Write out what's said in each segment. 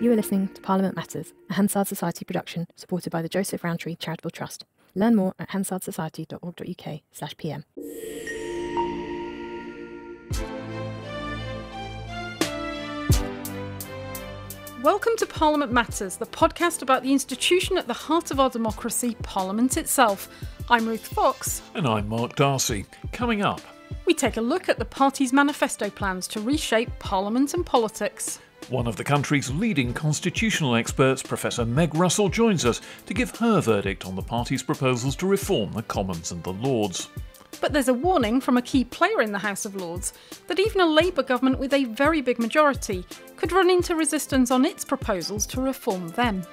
You are listening to Parliament Matters, a Hansard Society production supported by the Joseph Rowntree Charitable Trust. Learn more at hansardsociety.org.uk/pm. Welcome to Parliament Matters, the podcast about the institution at the heart of our democracy, Parliament itself. I'm Ruth Fox. And I'm Mark Darcy. Coming up, we take a look at the party's manifesto plans to reshape Parliament and politics. One of the country's leading constitutional experts, Professor Meg Russell, joins us to give her verdict on the party's proposals to reform the Commons and the Lords. But there's a warning from a key player in the House of Lords that even a Labour government with a very big majority could run into resistance on its proposals to reform them.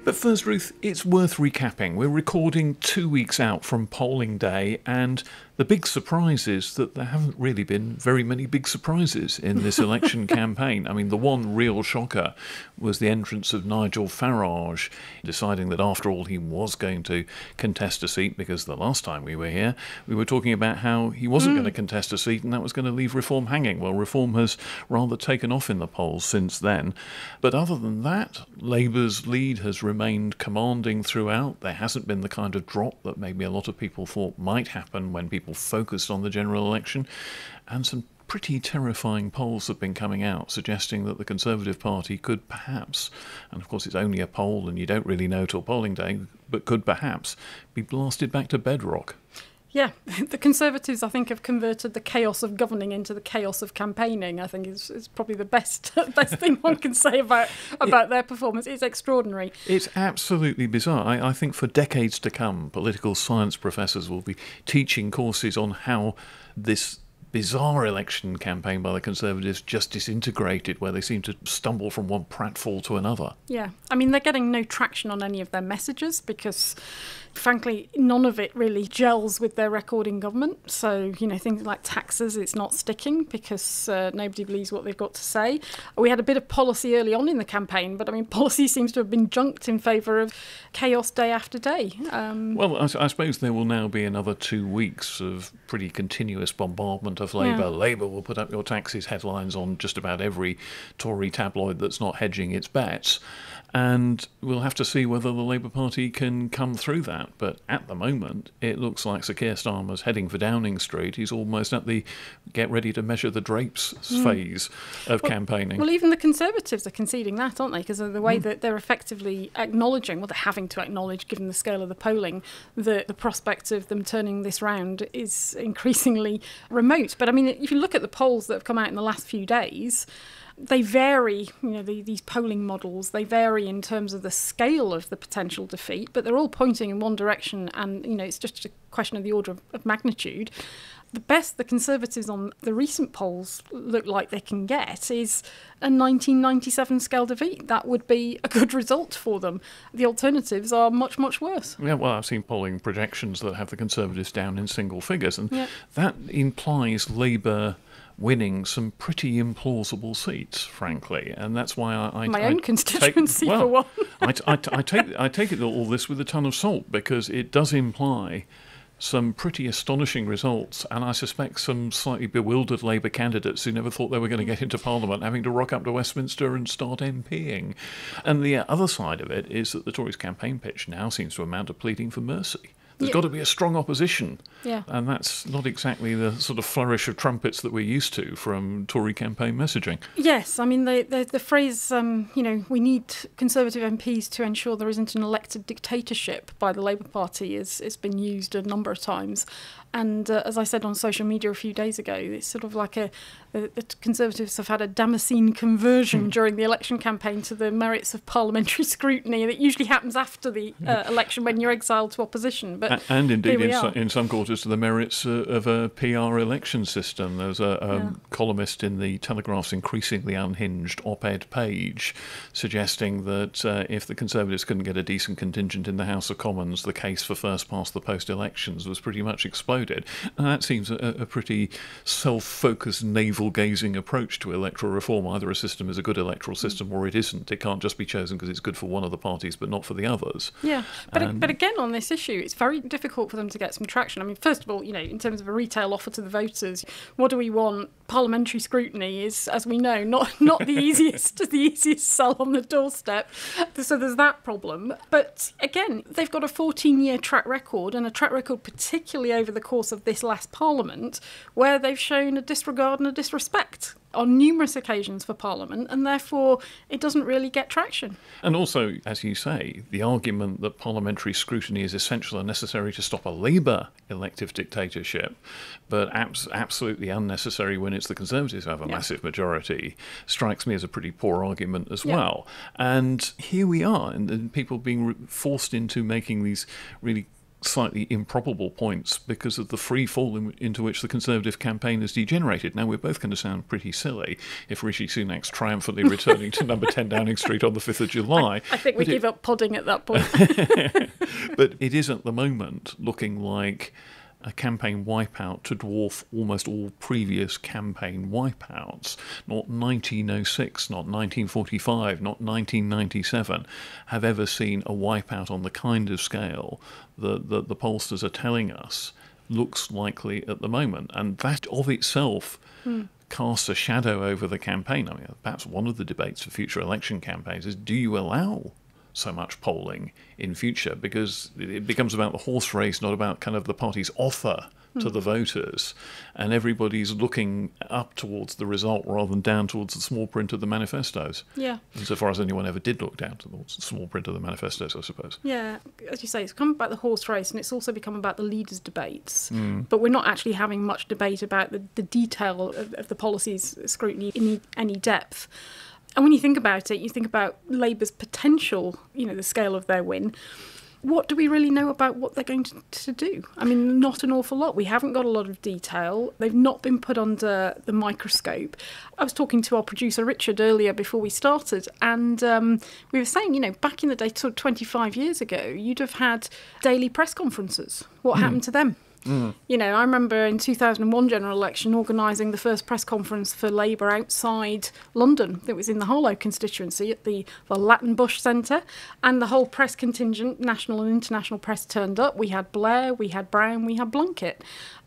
But first, Ruth, it's worth recapping. We're recording 2 weeks out from polling day, and the big surprise is that there haven't really been very many big surprises in this election campaign. I mean, the one real shocker was the entrance of Nigel Farage, deciding that after all he was going to contest a seat, because the last time we were here, we were talking about how he wasn't going to contest a seat and that was going to leave Reform hanging. Well, Reform has rather taken off in the polls since then. But other than that, Labour's lead has remained commanding throughout. There hasn't been the kind of drop that maybe a lot of people thought might happen when people focused on the general election, and some pretty terrifying polls have been coming out suggesting that the Conservative Party could perhaps, and of course it's only a poll and you don't really know till polling day, but could perhaps be blasted back to bedrock. Yeah, the Conservatives, I think, have converted the chaos of governing into the chaos of campaigning. I think is probably the best thing one can say about their performance. It's extraordinary. It's absolutely bizarre. I think for decades to come, political science professors will be teaching courses on how this bizarre election campaign by the Conservatives just disintegrated, where they seem to stumble from one pratfall to another. Yeah, I mean, they're getting no traction on any of their messages because, frankly, none of it really gels with their record in government. So, things like taxes, it's not sticking because nobody believes what they've got to say. We had a bit of policy early on in the campaign, but, policy seems to have been junked in favour of chaos day after day. Well, I suppose there will now be another 2 weeks of pretty continuous bombardment of Labour. Yeah. Labour will put up your taxes headlines on just about every Tory tabloid that's not hedging its bets. And we'll have to see whether the Labour Party can come through that. But at the moment, it looks like Sir Keir Starmer's heading for Downing Street. He's almost at the get ready to measure the drapes phase of campaigning. Well, even the Conservatives are conceding that, aren't they? Because of the way that they're effectively acknowledging, well, they're having to acknowledge, given the scale of the polling, that the prospect of them turning this round is increasingly remote. But, if you look at the polls that have come out in the last few days, they vary, these polling models, they vary in terms of the scale of the potential defeat, but they're all pointing in one direction and, it's just a question of the order of magnitude. The best the Conservatives on the recent polls look like they can get is a 1997 scale defeat. That would be a good result for them. The alternatives are much, much worse. Yeah, well, I've seen polling projections that have the Conservatives down in single figures, and that implies Labour winning some pretty implausible seats, frankly, and that's why I my own constituency for one. I take it all this with a ton of salt, because it does imply some pretty astonishing results, and I suspect some slightly bewildered Labour candidates who never thought they were going to get into Parliament having to rock up to Westminster and start MPing. And the other side of it is that the Tories' campaign pitch now seems to amount to pleading for mercy. There's got to be a strong opposition. Yeah. And that's not exactly the sort of flourish of trumpets that we're used to from Tory campaign messaging. Yes, the phrase, we need Conservative MPs to ensure there isn't an elected dictatorship by the Labour Party it's been used a number of times. And as I said on social media a few days ago, it's sort of like the Conservatives have had a Damascene conversion during the election campaign to the merits of parliamentary scrutiny. And it usually happens after the election when you're exiled to opposition. But and indeed, in some quarters, to the merits of a PR election system. There's a columnist in the Telegraph's increasingly unhinged op-ed page suggesting that if the Conservatives couldn't get a decent contingent in the House of Commons, the case for first-past-the-post elections was pretty much exploded. And that seems a pretty self-focused, navel-gazing approach to electoral reform. Either a system is a good electoral system or it isn't. It can't just be chosen because it's good for one of the parties but not for the others. Yeah, but again on this issue, it's very very difficult for them to get some traction. I mean, first of all, in terms of a retail offer to the voters, what do we want? Parliamentary scrutiny is, as we know, not the easiest sell on the doorstep. So there's that problem. But again, they've got a 14-year track record, and a track record particularly over the course of this last Parliament, where they've shown a disregard and a disrespect on numerous occasions for Parliament, and therefore it doesn't really get traction. And also, as you say, the argument that parliamentary scrutiny is essential and necessary to stop a Labour elective dictatorship, but absolutely unnecessary when it's the Conservatives who have a massive majority, strikes me as a pretty poor argument as well. And here we are, and people being forced into making these really slightly improbable points because of the free fall into which the Conservative campaign has degenerated. Now, we're both going to sound pretty silly if Rishi Sunak's triumphantly returning to number 10 Downing Street on the 5th of July. I think we give up podding at that point. But it is at the moment looking like a campaign wipeout to dwarf almost all previous campaign wipeouts. Not 1906, not 1945, not 1997 have ever seen a wipeout on the kind of scale that the pollsters are telling us looks likely at the moment. And that of itself casts a shadow over the campaign. I mean, perhaps one of the debates for future election campaigns is, do you allow so much polling in future? Because it becomes about the horse race, not about kind of the party's offer to the voters, and everybody's looking up towards the result rather than down towards the small print of the manifestos. Yeah. Insofar as anyone ever did look down towards the small print of the manifestos, I suppose. Yeah, as you say, it's become about the horse race, and it's also become about the leaders' debates. But we're not actually having much debate about the detail of the policies scrutiny in any depth. And when you think about it, you think about Labour's potential, the scale of their win. What do we really know about what they're going to do? I mean, not an awful lot. We haven't got a lot of detail. They've not been put under the microscope. I was talking to our producer, Richard, earlier before we started, and we were saying, back in the day, sort of 25 years ago, you'd have had daily press conferences. What happened to them? I remember in 2001 general election organising the first press conference for Labour outside London. It was in the Harlow constituency at the Latin Bush Centre, and the whole press contingent, national and international press, turned up. We had Blair, we had Brown, we had Blunkett,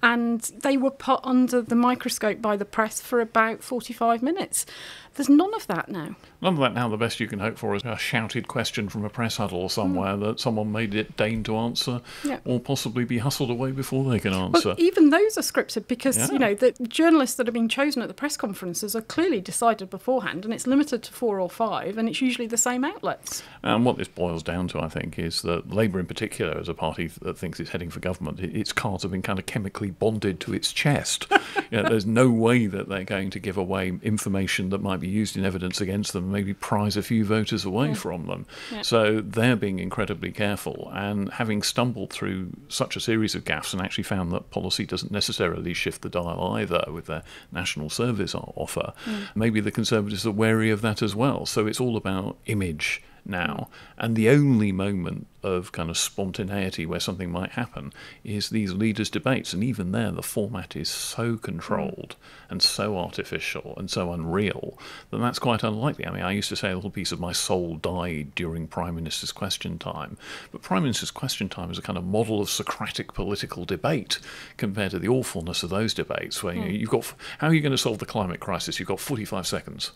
and they were put under the microscope by the press for about 45 minutes. There's none of that now. None of that now. The best you can hope for is a shouted question from a press huddle somewhere that someone may deign to answer, or possibly be hustled away before they can answer. Well, even those are scripted because, the journalists that are being chosen at the press conferences are clearly decided beforehand, and it's limited to 4 or 5, and it's usually the same outlets. And what this boils down to, I think, is that Labour in particular, as a party that thinks it's heading for government, its cards have been kind of chemically bonded to its chest. There's no way that they're going to give away information that might be used in evidence against them, maybe prize a few voters away from them. So they're being incredibly careful, and having stumbled through such a series of gaffes and actually found that policy doesn't necessarily shift the dial either with their national service offer, maybe the Conservatives are wary of that as well. So it's all about image now, and the only moment of kind of spontaneity where something might happen is these leaders' debates, and even there the format is so controlled and so artificial and so unreal that that's quite unlikely. I mean, I used to say a little piece of my soul died during Prime Minister's Question Time, but Prime Minister's Question Time is a kind of model of Socratic political debate compared to the awfulness of those debates where you've got, how are you going to solve the climate crisis? You've got 45 seconds.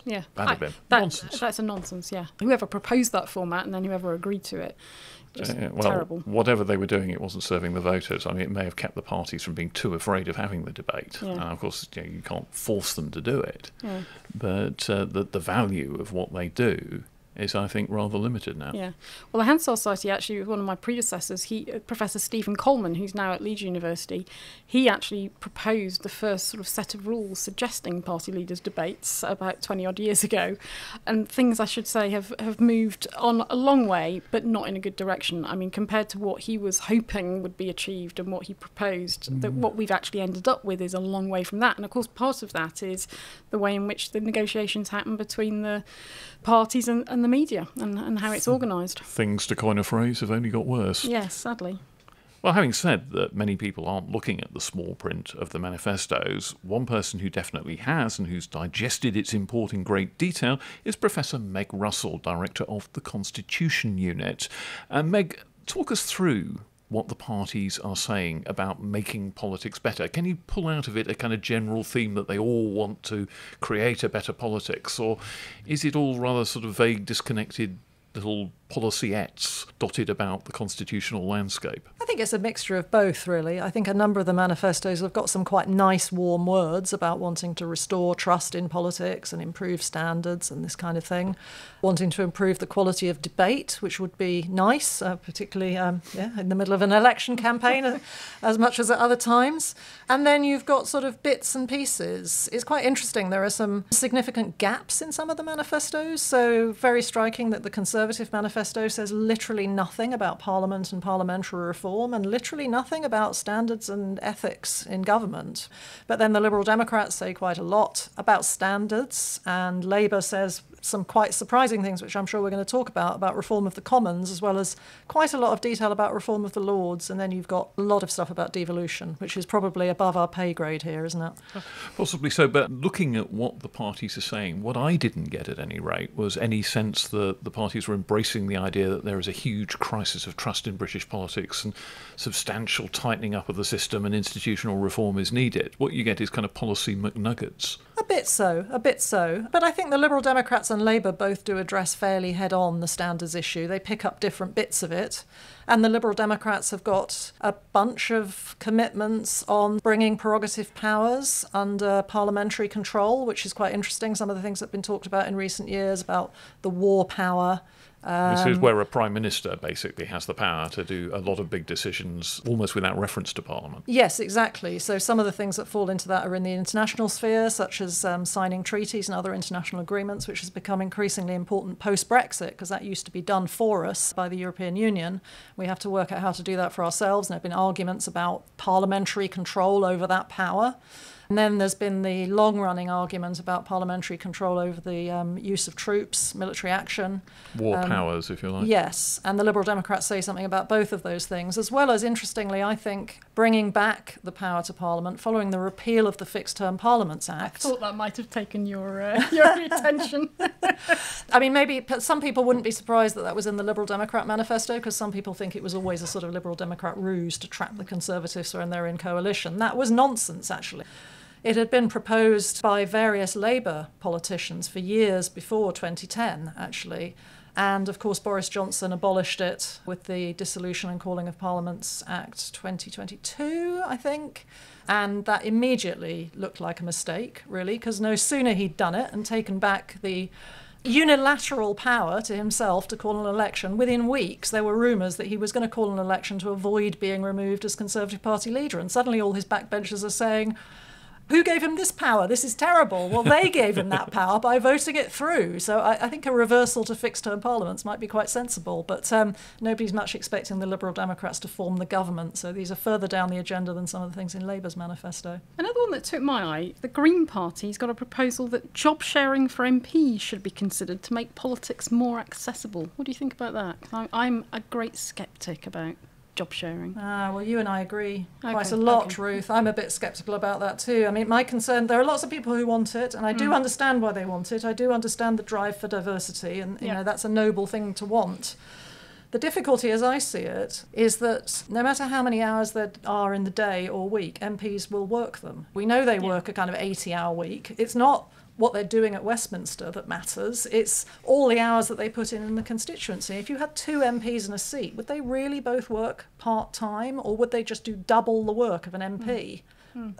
Nonsense. That's a nonsense, Whoever proposed that format and then whoever agreed to it, terrible. Whatever they were doing, it wasn't serving the voters. I mean, it may have kept the parties from being too afraid of having the debate. And of course, you can't force them to do it. But the value of what they do is, I think, rather limited now. Well, the Hansard Society, actually, was one of my predecessors, Professor Stephen Coleman, who's now at Leeds University, he actually proposed the first sort of set of rules suggesting party leaders' debates about 20-odd years ago. And things, I should say, have moved on a long way, but not in a good direction. I mean, compared to what he was hoping would be achieved and what he proposed, that what we've actually ended up with is a long way from that. And, of course, part of that is the way in which the negotiations happen between the parties and the media and how it's organised. Things, to coin a phrase, have only got worse. Yes, sadly. Well, having said that many people aren't looking at the small print of the manifestos, one person who definitely has and who's digested its import in great detail is Professor Meg Russell, Director of the Constitution Unit. Meg, talk us through what the parties are saying about making politics better? Can you pull out of it a kind of general theme that they all want to create a better politics? Or is it all rather sort of vague, disconnected little policyettes dotted about the constitutional landscape? I think it's a mixture of both, really. I think a number of the manifestos have got some quite nice, warm words about wanting to restore trust in politics and improve standards and this kind of thing, wanting to improve the quality of debate, which would be nice, particularly in the middle of an election campaign, as much as at other times. And then you've got sort of bits and pieces. It's quite interesting. There are some significant gaps in some of the manifestos. So very striking that the Conservative manifesto says literally nothing about Parliament and parliamentary reform and literally nothing about standards and ethics in government. But then the Liberal Democrats say quite a lot about standards, and Labour says some quite surprising things, which I'm sure we're going to talk about reform of the Commons, as well as quite a lot of detail about reform of the Lords. And then you've got a lot of stuff about devolution, which is probably above our pay grade here, isn't it? Possibly so, but looking at what the parties are saying, what I didn't get at any rate was any sense that the parties were embracing the idea that there is a huge crisis of trust in British politics and substantial tightening up of the system and institutional reform is needed. What you get is kind of policy McNuggets. A bit so. But I think the Liberal Democrats and Labour both do address fairly head-on the standards issue. They pick up different bits of it. And the Liberal Democrats have got a bunch of commitments on bringing prerogative powers under parliamentary control, which is quite interesting. Some of the things that have been talked about in recent years about the war power. This is where a Prime Minister basically has the power to do a lot of big decisions almost without reference to Parliament. Yes, exactly. So some of the things that fall into that are in the international sphere, such as signing treaties and other international agreements, which has become increasingly important post-Brexit, because that used to be done for us by the European Union. We have to work out how to do that for ourselves, and there have been arguments about parliamentary control over that power. And then there's been the long-running argument about parliamentary control over the use of troops, military action. War powers, if you like. Yes, and the Liberal Democrats say something about both of those things, as well as, interestingly, I think, bringing back the power to Parliament following the repeal of the Fixed-Term Parliaments Act. I thought that might have taken your attention. I mean, maybe some people wouldn't be surprised that was in the Liberal Democrat manifesto, because some people think it was always a sort of Liberal Democrat ruse to trap the Conservatives when they're in coalition. That was nonsense, actually. It had been proposed by various Labour politicians for years before 2010, actually. And, of course, Boris Johnson abolished it with the Dissolution and Calling of Parliaments Act 2022, I think. And that immediately looked like a mistake, really, because no sooner he'd done it and taken back the unilateral power to himself to call an election, within weeks there were rumours that he was going to call an election to avoid being removed as Conservative Party leader. And suddenly all his backbenchers are saying, who gave him this power? This is terrible. Well, they gave him that power by voting it through. So I think a reversal to fixed-term parliaments might be quite sensible. But nobody's much expecting the Liberal Democrats to form the government. So these are further down the agenda than some of the things in Labour's manifesto. Another one that took my eye, the Green Party's got a proposal that job sharing for MPs should be considered to make politics more accessible. What do you think about that? I'm a great sceptic about job sharing. Well, you and I agree quite a lot, Ruth. I'm a bit sceptical about that too. I mean, my concern, there are lots of people who want it, and I do understand why they want it. I do understand the drive for diversity, and you know, that's a noble thing to want. The difficulty, as I see it, is that no matter how many hours there are in the day or week, MPs will work them. We know they work a kind of 80-hour week. It's not what they're doing at Westminster that matters. It's all the hours that they put in the constituency. If you had 2 MPs in a seat, would they really both work part-time, or would they just do double the work of an MP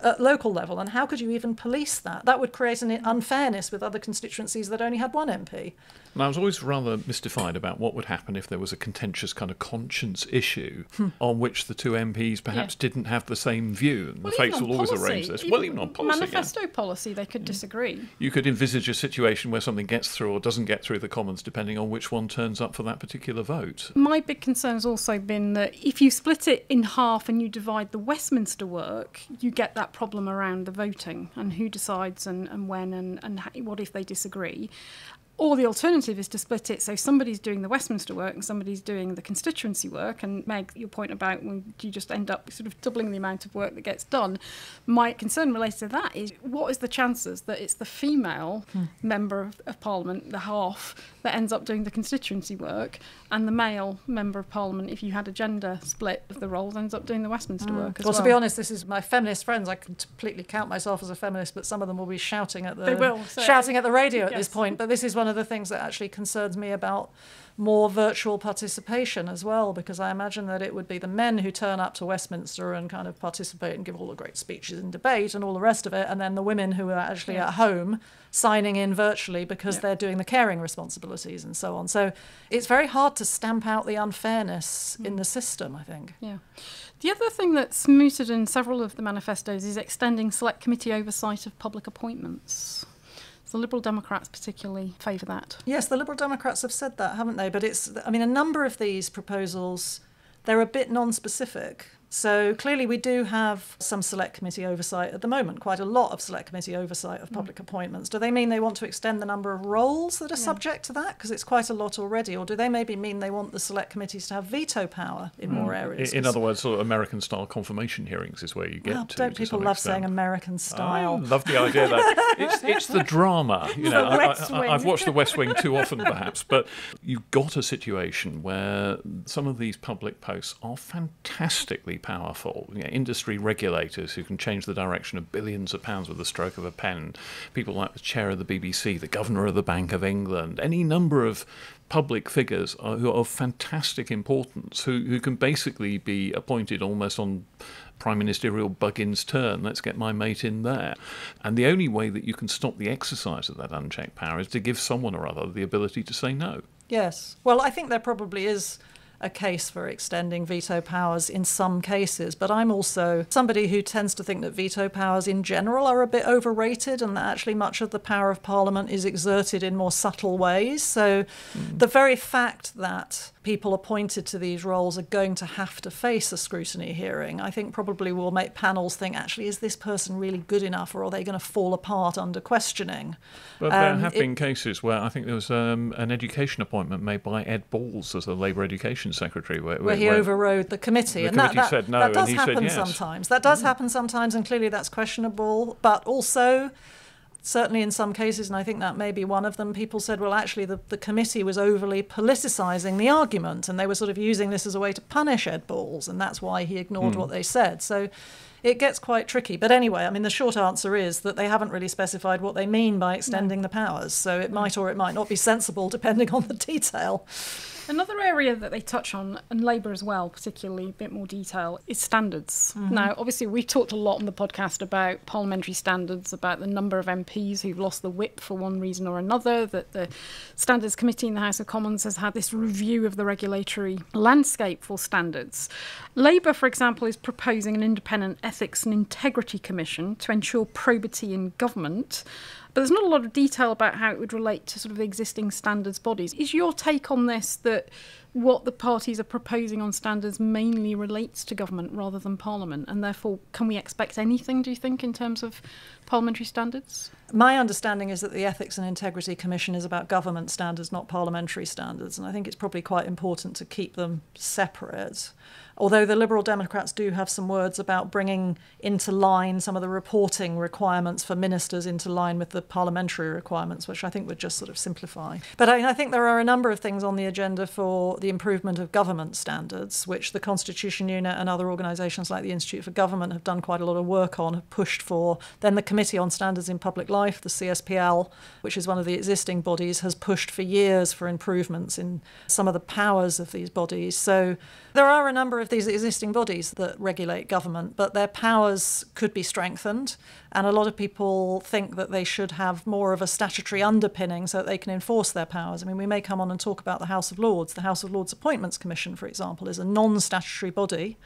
at local level? And how could you even police that? That would create an unfairness with other constituencies that only had 1 MP. And I was always rather mystified about what would happen if there was a contentious kind of conscience issue on which the 2 MPs perhaps didn't have the same view. And the fates will always arrange this. Well, even on policy. Manifesto policy, they could disagree. You could envisage a situation where something gets through or doesn't get through the Commons, depending on which one turns up for that particular vote. My big concern has also been that if you split it in half and you divide the Westminster work, you get that problem around the voting and who decides and when and what if they disagree. Or the alternative is to split it so somebody's doing the Westminster work and somebody's doing the constituency work. And Meg, your point about when you just end up sort of doubling the amount of work that gets done, my concern related to that is what is the chances that it's the female member of Parliament, the half, that ends up doing the constituency work, and the male member of Parliament, if you had a gender split of the roles, ends up doing the Westminster work as well. Well, to be honest, this is my feminist friends. I can completely count myself as a feminist, but some of them will be shouting at the radio at this point. But this is one of the things that actually concerns me about more virtual participation as well, because I imagine that it would be the men who turn up to Westminster and kind of participate and give all the great speeches and debate and all the rest of it, and then the women who are actually at home signing in virtually because they're doing the caring responsibilities and so on. So it's very hard to stamp out the unfairness in the system, I think. Yeah. The other thing that's mooted in several of the manifestos is extending select committee oversight of public appointments. The Liberal Democrats particularly favour that. Yes, the Liberal Democrats have said that, haven't they? But a number of these proposals, they're a bit non-specific. So clearly we do have some select committee oversight at the moment, quite a lot of select committee oversight of public appointments. Do they mean they want to extend the number of roles that are subject to that? Because it's quite a lot already. Or do they maybe mean they want the select committees to have veto power in more areas? In other words, sort of American-style confirmation hearings is where you get to. Don't people love saying American style? I love the idea that it's the drama. You know, I've watched The West Wing too often, perhaps, but you've got a situation where some of these public posts are fantastically powerful. You know, industry regulators who can change the direction of billions of pounds with the stroke of a pen. People like the chair of the BBC, the governor of the Bank of England, any number of public figures who are of fantastic importance, who can basically be appointed almost on Prime Ministerial Buggins' turn. Let's get my mate in there. And the only way that you can stop the exercise of that unchecked power is to give someone or other the ability to say no. Yes. Well, I think there probably is a case for extending veto powers in some cases, but I'm also somebody who tends to think that veto powers in general are a bit overrated and that actually much of the power of Parliament is exerted in more subtle ways. So the very fact that people appointed to these roles are going to have to face a scrutiny hearing, I think probably will make panels think, actually, is this person really good enough, or are they going to fall apart under questioning? But there have been cases where I think there was an education appointment made by Ed Balls as the Labour Education Secretary, where he overrode the committee. The committee said no, that does and he happen said yes. Sometimes. That does happen sometimes, and clearly that's questionable. But also, certainly in some cases, and I think that may be one of them, people said, well, actually, the committee was overly politicising the argument, and they were sort of using this as a way to punish Ed Balls, and that's why he ignored what they said. So it gets quite tricky. But anyway, I mean, the short answer is that they haven't really specified what they mean by extending the powers. So it might or it might not be sensible, depending on the detail. Another area that they touch on, and Labour as well, particularly a bit more detail, is standards. Now, obviously, we've talked a lot on the podcast about parliamentary standards, about the number of MPs who've lost the whip for one reason or another, that the Standards Committee in the House of Commons has had this review of the regulatory landscape for standards. Labour, for example, is proposing an independent ethics and integrity commission to ensure probity in government. But there's not a lot of detail about how it would relate to sort of existing standards bodies. Is your take on this that what the parties are proposing on standards mainly relates to government rather than Parliament? And therefore, can we expect anything, do you think, in terms of parliamentary standards? My understanding is that the Ethics and Integrity Commission is about government standards, not parliamentary standards. And I think it's probably quite important to keep them separate. Although the Liberal Democrats do have some words about bringing into line some of the reporting requirements for ministers into line with the parliamentary requirements, which I think would just sort of simplify. But I think there are a number of things on the agenda for the improvement of government standards, which the Constitution Unit and other organisations like the Institute for Government have done quite a lot of work on, have pushed for. Then the Committee on Standards in Public Life, the CSPL, which is one of the existing bodies, has pushed for years for improvements in some of the powers of these bodies. So there are a number of these existing bodies that regulate government, but their powers could be strengthened. And a lot of people think that they should have more of a statutory underpinning so that they can enforce their powers. I mean, we may come on and talk about the House of Lords. The House of Lords Appointments Commission, for example, is a non-statutory body.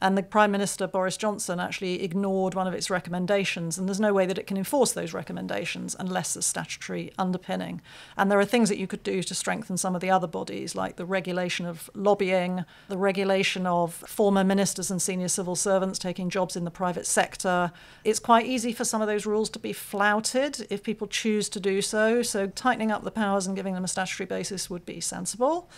And the Prime Minister, Boris Johnson, actually ignored one of its recommendations, and there's no way that it can enforce those recommendations unless there's statutory underpinning. And there are things that you could do to strengthen some of the other bodies, like the regulation of lobbying, the regulation of former ministers and senior civil servants taking jobs in the private sector. It's quite easy for some of those rules to be flouted if people choose to do so. So tightening up the powers and giving them a statutory basis would be sensible.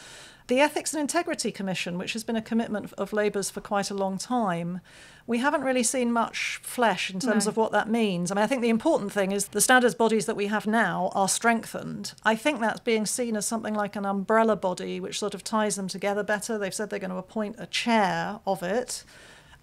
The Ethics and Integrity Commission, which has been a commitment of Labour's for quite a long time, we haven't really seen much flesh in terms of what that means. I mean, I think the important thing is the standards bodies that we have now are strengthened. I think that's being seen as something like an umbrella body which sort of ties them together better. They've said they're going to appoint a chair of it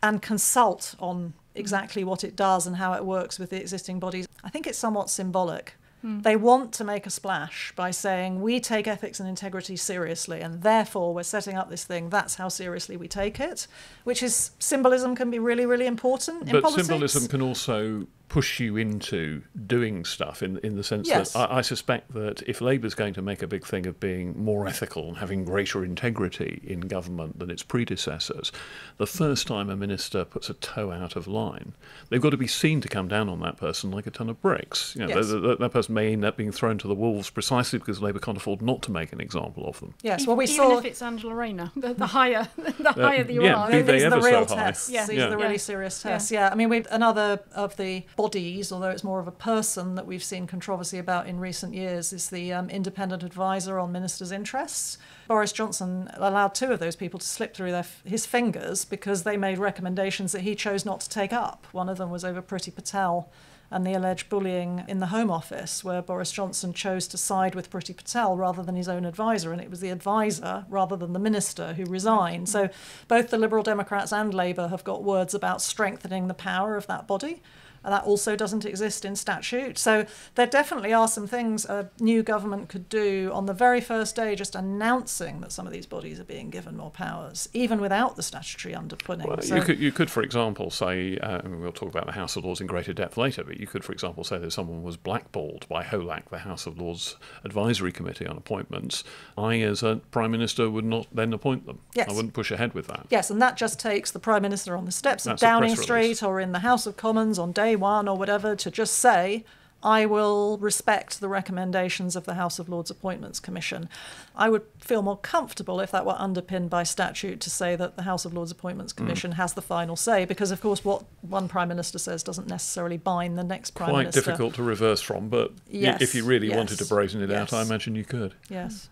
and consult on exactly what it does and how it works with the existing bodies. I think it's somewhat symbolic. They want to make a splash by saying we take ethics and integrity seriously and therefore we're setting up this thing. That's how seriously we take it, which is symbolism can be really, really important in politics. But symbolism can also push you into doing stuff in the sense that I suspect that if Labour's going to make a big thing of being more ethical and having greater integrity in government than its predecessors, the first time a minister puts a toe out of line, they've got to be seen to come down on that person like a ton of bricks. You know, that person may end up being thrown to the wolves precisely because Labour can't afford not to make an example of them. Yes, well, even if it's Angela Rayner, the higher that you are. These are the real so tests. These are the really serious tests. I mean, we've another of the bodies, although it's more of a person that we've seen controversy about in recent years, is the independent advisor on ministers' interests. Boris Johnson allowed two of those people to slip through his fingers because they made recommendations that he chose not to take up. One of them was over Priti Patel and the alleged bullying in the Home Office, where Boris Johnson chose to side with Priti Patel rather than his own advisor, and it was the advisor rather than the minister who resigned. So both the Liberal Democrats and Labour have got words about strengthening the power of that body. And that also doesn't exist in statute. So there definitely are some things a new government could do on the very first day, just announcing that some of these bodies are being given more powers, even without the statutory underpinning. Well, so, you could, for example, say, we'll talk about the House of Lords in greater depth later, but you could, for example, say that someone was blackballed by HOLAC, the House of Lords Advisory Committee on Appointments. I, as a Prime Minister, would not then appoint them. Yes. I wouldn't push ahead with that. Yes, and that just takes the Prime Minister on the steps of Downing Street or in the House of Commons on day one or whatever to just say, I will respect the recommendations of the House of Lords Appointments Commission. I would feel more comfortable if that were underpinned by statute to say that the House of Lords Appointments Commission has the final say, because, of course, what one Prime Minister says doesn't necessarily bind the next Prime Minister. Quite difficult to reverse from, but if you really wanted to brazen it out, I imagine you could. Yes.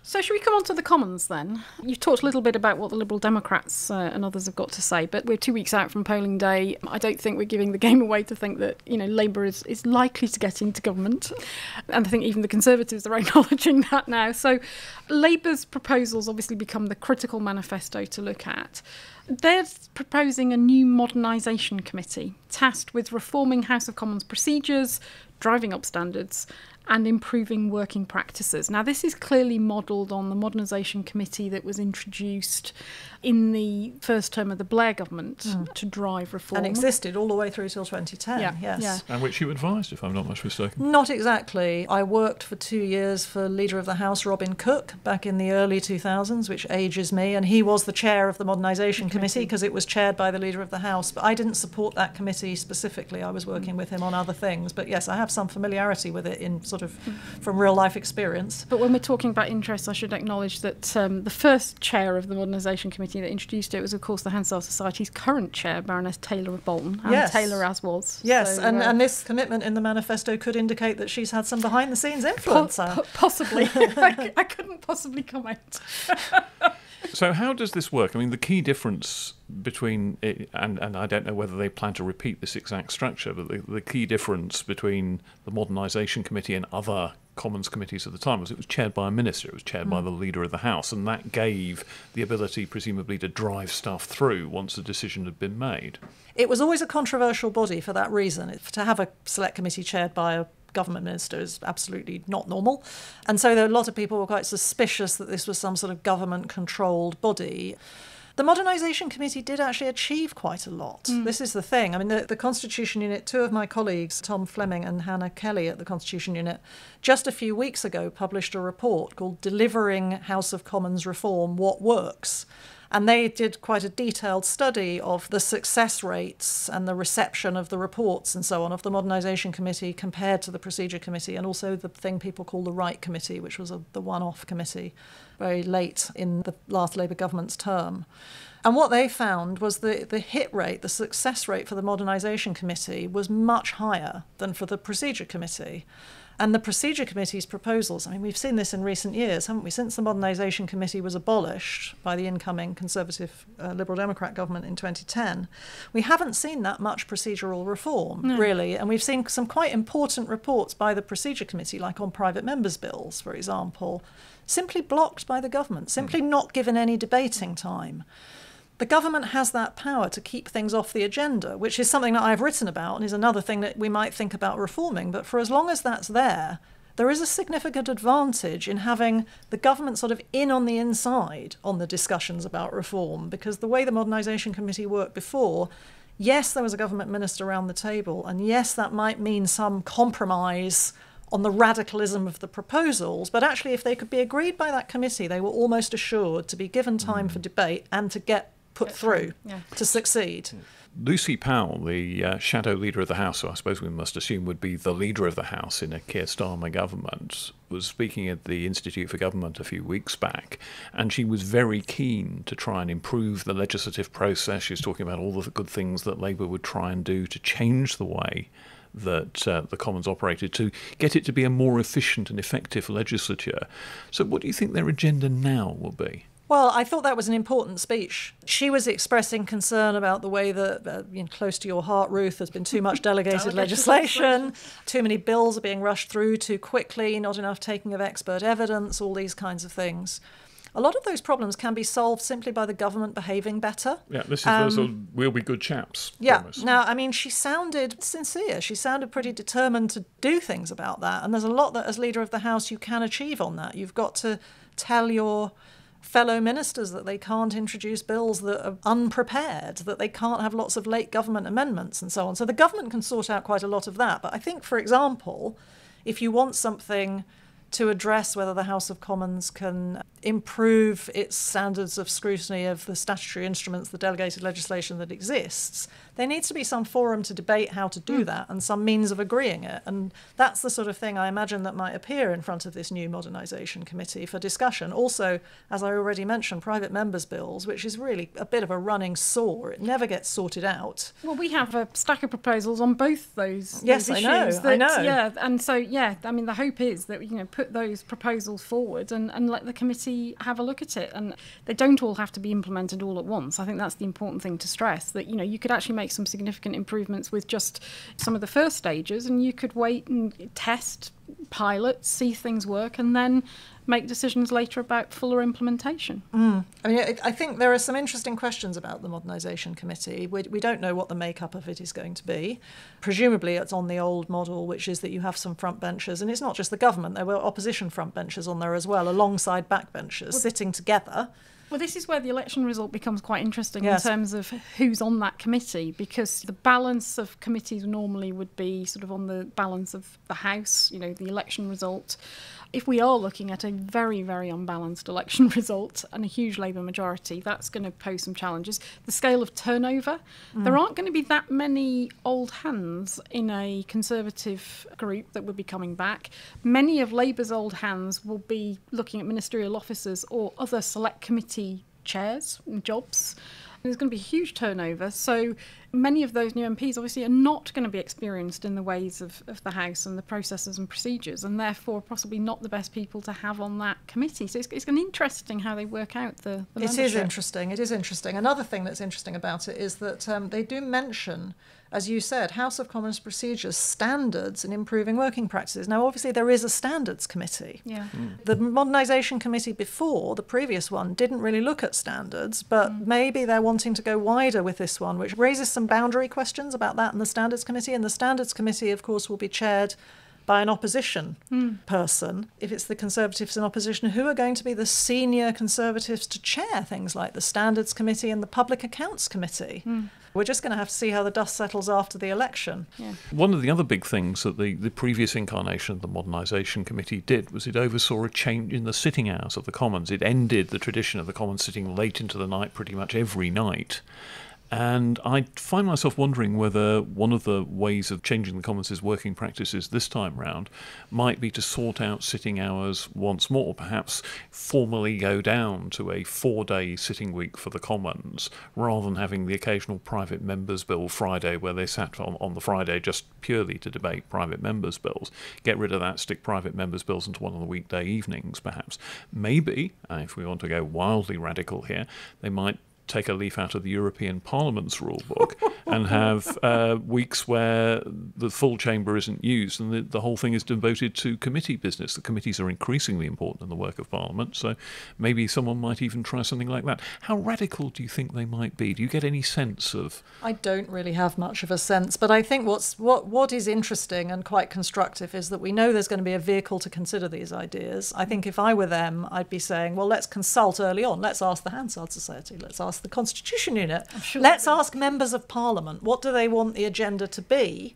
So should we come on to the Commons then? You've talked a little bit about what the Liberal Democrats and others have got to say, but we're 2 weeks out from polling day. I don't think we're giving the game away to think that, Labour is likely to get into government. And I think even the Conservatives are acknowledging that now. So Labour's proposals obviously become the critical manifesto to look at. They're proposing a new modernisation committee tasked with reforming House of Commons procedures, driving up standards and improving working practices. Now, this is clearly modelled on the modernisation committee that was introduced in the first term of the Blair government to drive reform. And existed all the way through till 2010, yes. Yeah. And which you advised, if I'm not much mistaken. Not exactly. I worked for 2 years for Leader of the House, Robin Cook, back in the early 2000s, which ages me, and he was the chair of the modernisation committee because it was chaired by the Leader of the House. But I didn't support that committee specifically. I was working with him on other things. But yes, I have some familiarity with it in sort of from real life experience. But when we're talking about interests, I should acknowledge that the first chair of the modernisation committee that introduced it was, of course, the Hansard Society's current chair, Baroness Taylor of Bolton, and Taylor as was. Yes, so, and this commitment in the manifesto could indicate that she's had some behind-the-scenes influence. Possibly. I couldn't possibly comment. So how does this work? I mean, the key difference between it, and I don't know whether they plan to repeat this exact structure, but the key difference between the Modernisation Committee and other Commons committees at the time was it was chaired by a minister, it was chaired by the Leader of the House, and that gave the ability, presumably, to drive stuff through once a decision had been made. It was always a controversial body for that reason. To have a select committee chaired by a government minister is absolutely not normal. And so there were a lot of people who were quite suspicious that this was some sort of government-controlled body. The Modernisation Committee did actually achieve quite a lot. This is the thing. I mean, the Constitution Unit, two of my colleagues, Tom Fleming and Hannah Kelly at the Constitution Unit, just a few weeks ago published a report called Delivering House of Commons Reform, What Works? And they did quite a detailed study of the success rates and the reception of the reports and so on of the Modernisation Committee compared to the Procedure Committee, and also the thing people call the Right Committee, which was the one-off committee very late in the last Labour government's term. And what they found was the hit rate, the success rate for the Modernisation Committee was much higher than for the Procedure Committee. And the Procedure Committee's proposals, I mean, we've seen this in recent years, haven't we? Since the Modernisation Committee was abolished by the incoming Conservative Liberal Democrat government in 2010, we haven't seen that much procedural reform, really. And we've seen some quite important reports by the Procedure Committee, like on private members' bills, for example, simply blocked by the government, simply not given any debating time. The government has that power to keep things off the agenda, which is something that I've written about and is another thing that we might think about reforming. But for as long as that's there is a significant advantage in having the government sort of in on the inside on the discussions about reform, because the way the Modernisation Committee worked before, yes, there was a government minister around the table, and yes, that might mean some compromise on the radicalism of the proposals, but actually if they could be agreed by that committee, they were almost assured to be given time for debate and to get put through to succeed. Lucy Powell, the shadow leader of the House, who I suppose we must assume would be the leader of the House in a Keir Starmer government, was speaking at the Institute for Government a few weeks back, and she was very keen to try and improve the legislative process. She was talking about all the good things that Labour would try and do to change the way that the Commons operated, to get it to be a more efficient and effective legislature. So what do you think their agenda now will be? Well, I thought that was an important speech. She was expressing concern about the way that, close to your heart, Ruth, there's been too much delegated legislation, too many bills are being rushed through too quickly, not enough taking of expert evidence, all these kinds of things. A lot of those problems can be solved simply by the government behaving better. Yeah, this is we'll be good chaps. Yeah. Promise. Now, I mean, she sounded sincere. She sounded pretty determined to do things about that. And there's a lot that, as leader of the House, you can achieve on that. You've got to tell your fellow ministers that they can't introduce bills that are unprepared, that they can't have lots of late government amendments and so on. So the government can sort out quite a lot of that. But I think, for example, if you want something to address whether the House of Commons can improve its standards of scrutiny of the statutory instruments, the delegated legislation that exists, there needs to be some forum to debate how to do that and some means of agreeing it. And that's the sort of thing I imagine that might appear in front of this new Modernisation Committee for discussion. Also, as I already mentioned, private members' bills, which is really a bit of a running sore. It never gets sorted out. Well, we have a stack of proposals on both those Yes, issues. I know. Yeah, and so, I mean, the hope is that, put those proposals forward and let the committee have a look at it. And they don't all have to be implemented all at once. I think that's the important thing to stress, that, you could actually make some significant improvements with just some of the first stages, and you could wait and test, pilot, see things work, and then make decisions later about fuller implementation. I mean, I think there are some interesting questions about the Modernisation Committee. We don't know what the makeup of it is going to be. Presumably it's on the old model, which is that you have some front benchers, and it's not just the government, there were opposition front benchers on there as well, alongside backbenchers, sitting together. Well, this is where the election result becomes quite interesting Yes. in terms of who's on that committee, because the balance of committees normally would be sort of on the balance of the House, the election result. If we are looking at a very, very unbalanced election result and a huge Labour majority, that's going to pose some challenges. The scale of turnover, there aren't going to be that many old hands in a Conservative group that will be coming back. Many of Labour's old hands will be looking at ministerial officers or other select committee chairs and jobs. There's going to be a huge turnover, so many of those new MPs obviously are not going to be experienced in the ways of the House and the processes and procedures, and therefore possibly not the best people to have on that committee. So it's going to be interesting how they work out the membership. It is interesting. Another thing that's interesting about it is that they do mention, as you said, House of Commons procedures, standards and improving working practices. Now, obviously, there is a standards committee. Yeah. The Modernisation Committee before, the previous one, didn't really look at standards, but maybe they're wanting to go wider with this one, which raises some boundary questions about that and the Standards Committee. And the Standards Committee, of course, will be chaired by an opposition person. If it's the Conservatives in opposition, who are going to be the senior Conservatives to chair things like the Standards Committee and the Public Accounts Committee? We're just going to have to see how the dust settles after the election. Yeah. One of the other big things that the previous incarnation of the Modernisation Committee did was it oversaw a change in the sitting hours of the Commons. It ended the tradition of the Commons sitting late into the night pretty much every night. And I find myself wondering whether one of the ways of changing the Commons' working practices this time round might be to sort out sitting hours once more, perhaps formally go down to a 4-day sitting week for the Commons, rather than having the occasional private members' bill Friday where they sat on the Friday just purely to debate private members' bills. Get rid of that, stick private members' bills into one of the weekday evenings, perhaps. Maybe, if we want to go wildly radical here, they might take a leaf out of the European Parliament's rule book and have weeks where the full chamber isn't used and the whole thing is devoted to committee business. The committees are increasingly important in the work of Parliament, so maybe someone might even try something like that. How radical do you think they might be? Do you get any sense of... I don't really have much of a sense, but I think what is interesting and quite constructive is that we know there's going to be a vehicle to consider these ideas. I think if I were them, I'd be saying, well, let's consult early on. Let's ask the Hansard Society. Let's ask the Constitution Unit. Sure. Let's ask members of Parliament, what do they want the agenda to be?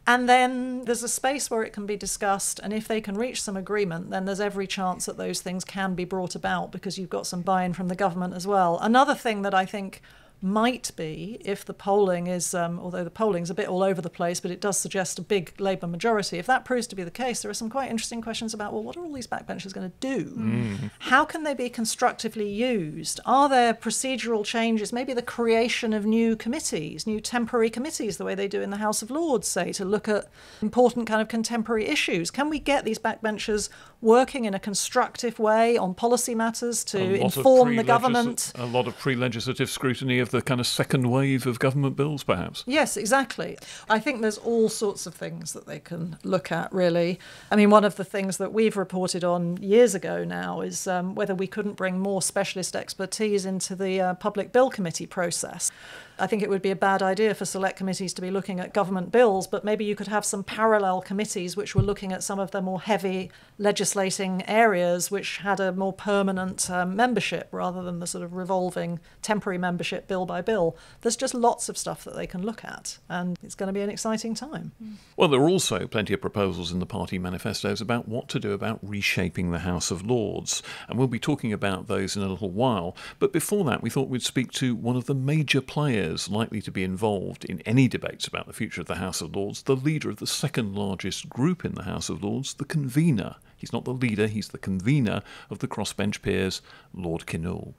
And then there's a space where it can be discussed, and if they can reach some agreement, then there's every chance that those things can be brought about because you've got some buy-in from the government as well. Another thing that I think might be, if the polling is, although the polling's a bit all over the place, but it does suggest a big Labour majority, if that proves to be the case, there are some quite interesting questions about, well, what are all these backbenchers going to do? How can they be constructively used? Are there procedural changes, maybe the creation of new committees, new temporary committees, the way they do in the House of Lords, say, to look at important kind of contemporary issues? Can we get these backbenchers working in a constructive way on policy matters to inform the government? A lot of pre-legislative scrutiny of the kind of second wave of government bills, perhaps. Yes, exactly. I think there's all sorts of things that they can look at, really. I mean, one of the things that we've reported on years ago now is whether we couldn't bring more specialist expertise into the Public Bill Committee process. I think it would be a bad idea for select committees to be looking at government bills, but maybe you could have some parallel committees which were looking at some of the more heavy legislating areas which had a more permanent membership rather than the sort of revolving temporary membership bill by bill. There's just lots of stuff that they can look at, and it's going to be an exciting time. Well, there are also plenty of proposals in the party manifestos about what to do about reshaping the House of Lords, and we'll be talking about those in a little while. But before that, we thought we'd speak to one of the major players likely to be involved in any debates about the future of the House of Lords, the leader of the second largest group in the House of Lords, the Convenor. He's not the leader, he's the convener of the Crossbench Peers, Lord Kinnoull.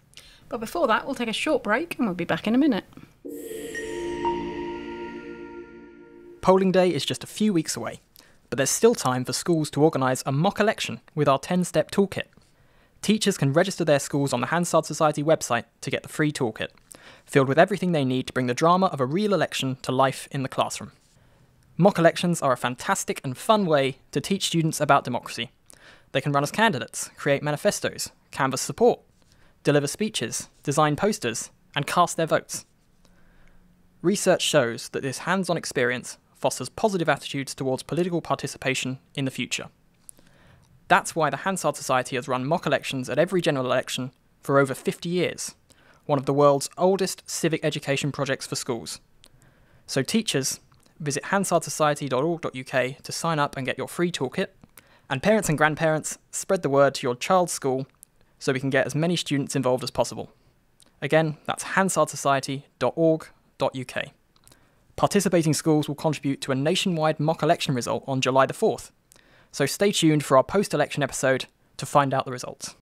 But before that, we'll take a short break and we'll be back in a minute. Polling day is just a few weeks away, but there's still time for schools to organise a mock election with our 10-step toolkit. Teachers can register their schools on the Hansard Society website to get the free toolkit, filled with everything they need to bring the drama of a real election to life in the classroom. Mock elections are a fantastic and fun way to teach students about democracy. They can run as candidates, create manifestos, canvass support, deliver speeches, design posters, and cast their votes. Research shows that this hands-on experience fosters positive attitudes towards political participation in the future. That's why the Hansard Society has run mock elections at every general election for over 50 years, one of the world's oldest civic education projects for schools. So teachers, visit hansardsociety.org.uk to sign up and get your free toolkit, and parents and grandparents, spread the word to your child's school so we can get as many students involved as possible. Again, that's hansardsociety.org.uk. Participating schools will contribute to a nationwide mock election result on July the 4th, so stay tuned for our post-election episode to find out the results.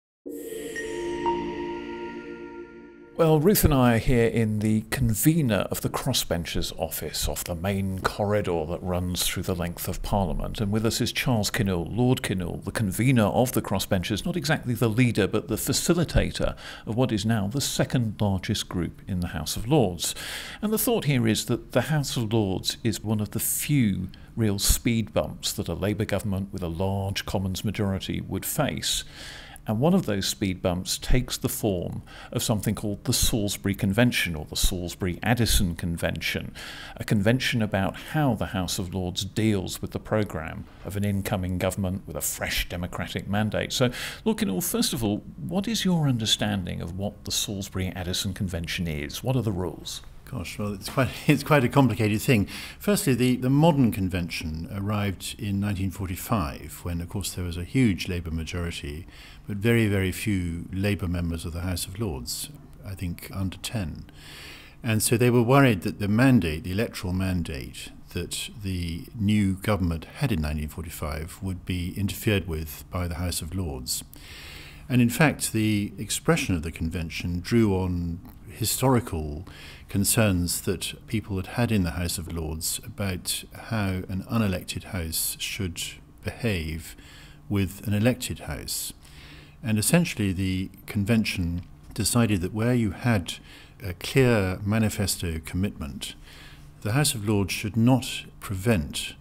Well, Ruth and I are here in the convener of the Crossbenchers office off the main corridor that runs through the length of Parliament. And with us is Charles Kinnoull, Lord Kinnoull, the convener of the Crossbenchers, not exactly the leader, but the facilitator of what is now the second largest group in the House of Lords. And the thought here is that the House of Lords is one of the few real speed bumps that a Labour government with a large Commons majority would face. And one of those speed bumps takes the form of something called the Salisbury Convention, or the Salisbury-Addison Convention, a convention about how the House of Lords deals with the programme of an incoming government with a fresh democratic mandate. So, Lord Kinnoull, first of all, what is your understanding of what the Salisbury-Addison Convention is? What are the rules? Gosh, well, it's quite a complicated thing. Firstly, the modern convention arrived in 1945, when, of course, there was a huge Labour majority, but very, very few Labour members of the House of Lords, I think under 10. And so they were worried that the mandate, the electoral mandate that the new government had in 1945 would be interfered with by the House of Lords. And in fact, the expression of the convention drew on historical concerns that people had had in the House of Lords about how an unelected House should behave with an elected House. And essentially the convention decided that where you had a clear manifesto commitment, the House of Lords should not prevent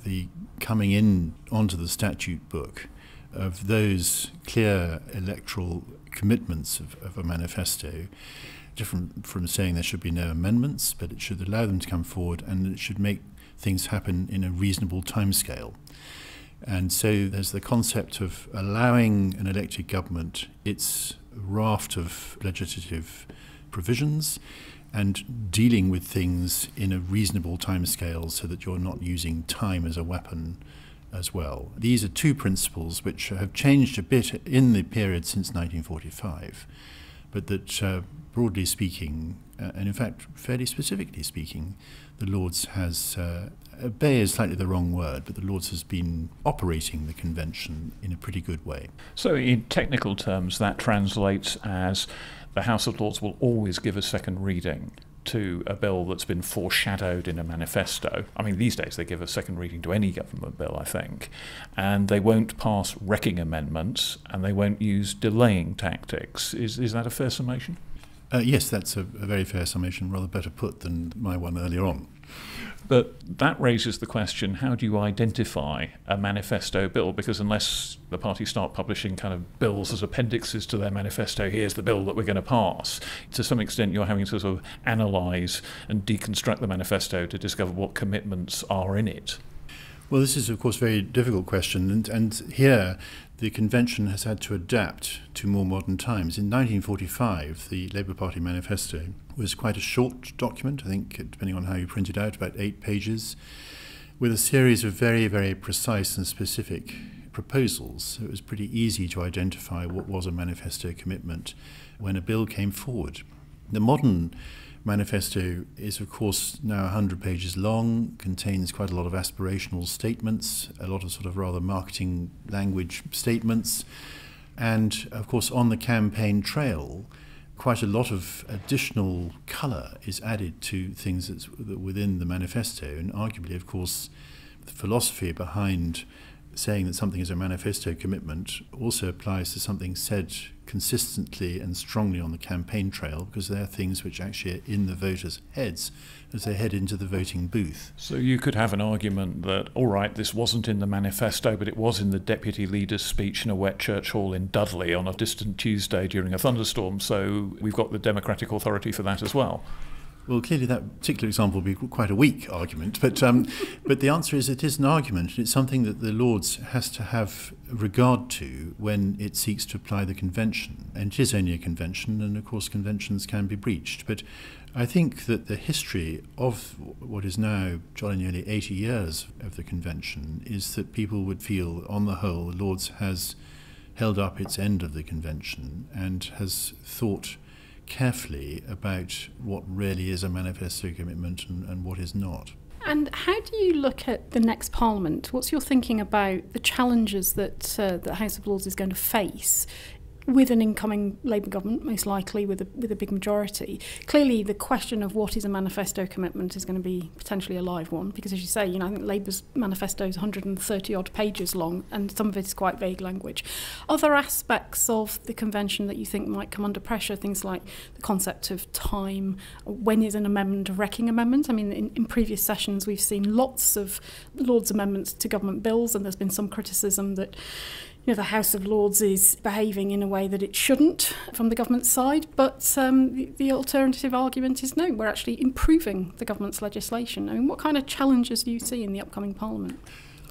the coming in onto the statute book of those clear electoral commitments of a manifesto, different from saying there should be no amendments, but it should allow them to come forward and it should make things happen in a reasonable timescale. And so there's the concept of allowing an elected government its raft of legislative provisions and dealing with things in a reasonable timescale so that you're not using time as a weapon as well. These are two principles which have changed a bit in the period since 1945, but that broadly speaking, and in fact fairly specifically speaking, the Lords has, obey is slightly the wrong word, but the Lords has been operating the convention in a pretty good way. So in technical terms, that translates as the House of Lords will always give a second reading to a bill that's been foreshadowed in a manifesto. I mean, these days they give a second reading to any government bill, I think, and they won't pass wrecking amendments and they won't use delaying tactics. Is that a fair summation? Yes, that's a very fair summation, rather better put than my one earlier on. But that raises the question, how do you identify a manifesto bill? Because unless the parties start publishing kind of bills as appendixes to their manifesto, here's the bill that we're going to pass, to some extent you're having to sort of analyse and deconstruct the manifesto to discover what commitments are in it. Well, this is, of course, a very difficult question, and here the convention has had to adapt to more modern times. In 1945, the Labour Party manifesto was quite a short document, I think, depending on how you print it out, about 8 pages, with a series of very, very precise and specific proposals. So it was pretty easy to identify what was a manifesto commitment when a bill came forward. The modern manifesto is, of course, now 100 pages long, contains quite a lot of aspirational statements, a lot of sort of rather marketing language statements, and, of course, on the campaign trail, quite a lot of additional colour is added to things that within the manifesto, and arguably, of course, the philosophy behind saying that something is a manifesto commitment also applies to something said consistently and strongly on the campaign trail, because they're things which actually are in the voters' heads as they head into the voting booth. So you could have an argument that, all right, this wasn't in the manifesto, but it was in the deputy leader's speech in a wet church hall in Dudley on a distant Tuesday during a thunderstorm, so we've got the democratic authority for that as well. Well, clearly that particular example would be quite a weak argument, but the answer is it is an argument. It's something that the Lords has to have regard to when it seeks to apply the convention. And it is only a convention, and of course conventions can be breached. But I think that the history of what is now jolly nearly 80 years of the convention is that people would feel, on the whole, the Lords has held up its end of the convention and has thought carefully about what really is a manifesto commitment and what is not. And how do you look at the next Parliament? What's your thinking about the challenges that the House of Lords is going to face with an incoming Labour government, most likely with a big majority? Clearly, the question of what is a manifesto commitment is going to be potentially a live one, because, as you say, I think Labour's manifesto is 130-odd pages long, and some of it is quite vague language. Other aspects of the convention that you think might come under pressure, things like the concept of time, when is an amendment a wrecking amendment? I mean, in previous sessions, we've seen lots of Lords' amendments to government bills, and there's been some criticism that the House of Lords is behaving in a way that it shouldn't from the government side, but the alternative argument is no, we're actually improving the government's legislation. I mean, what kind of challenges do you see in the upcoming Parliament?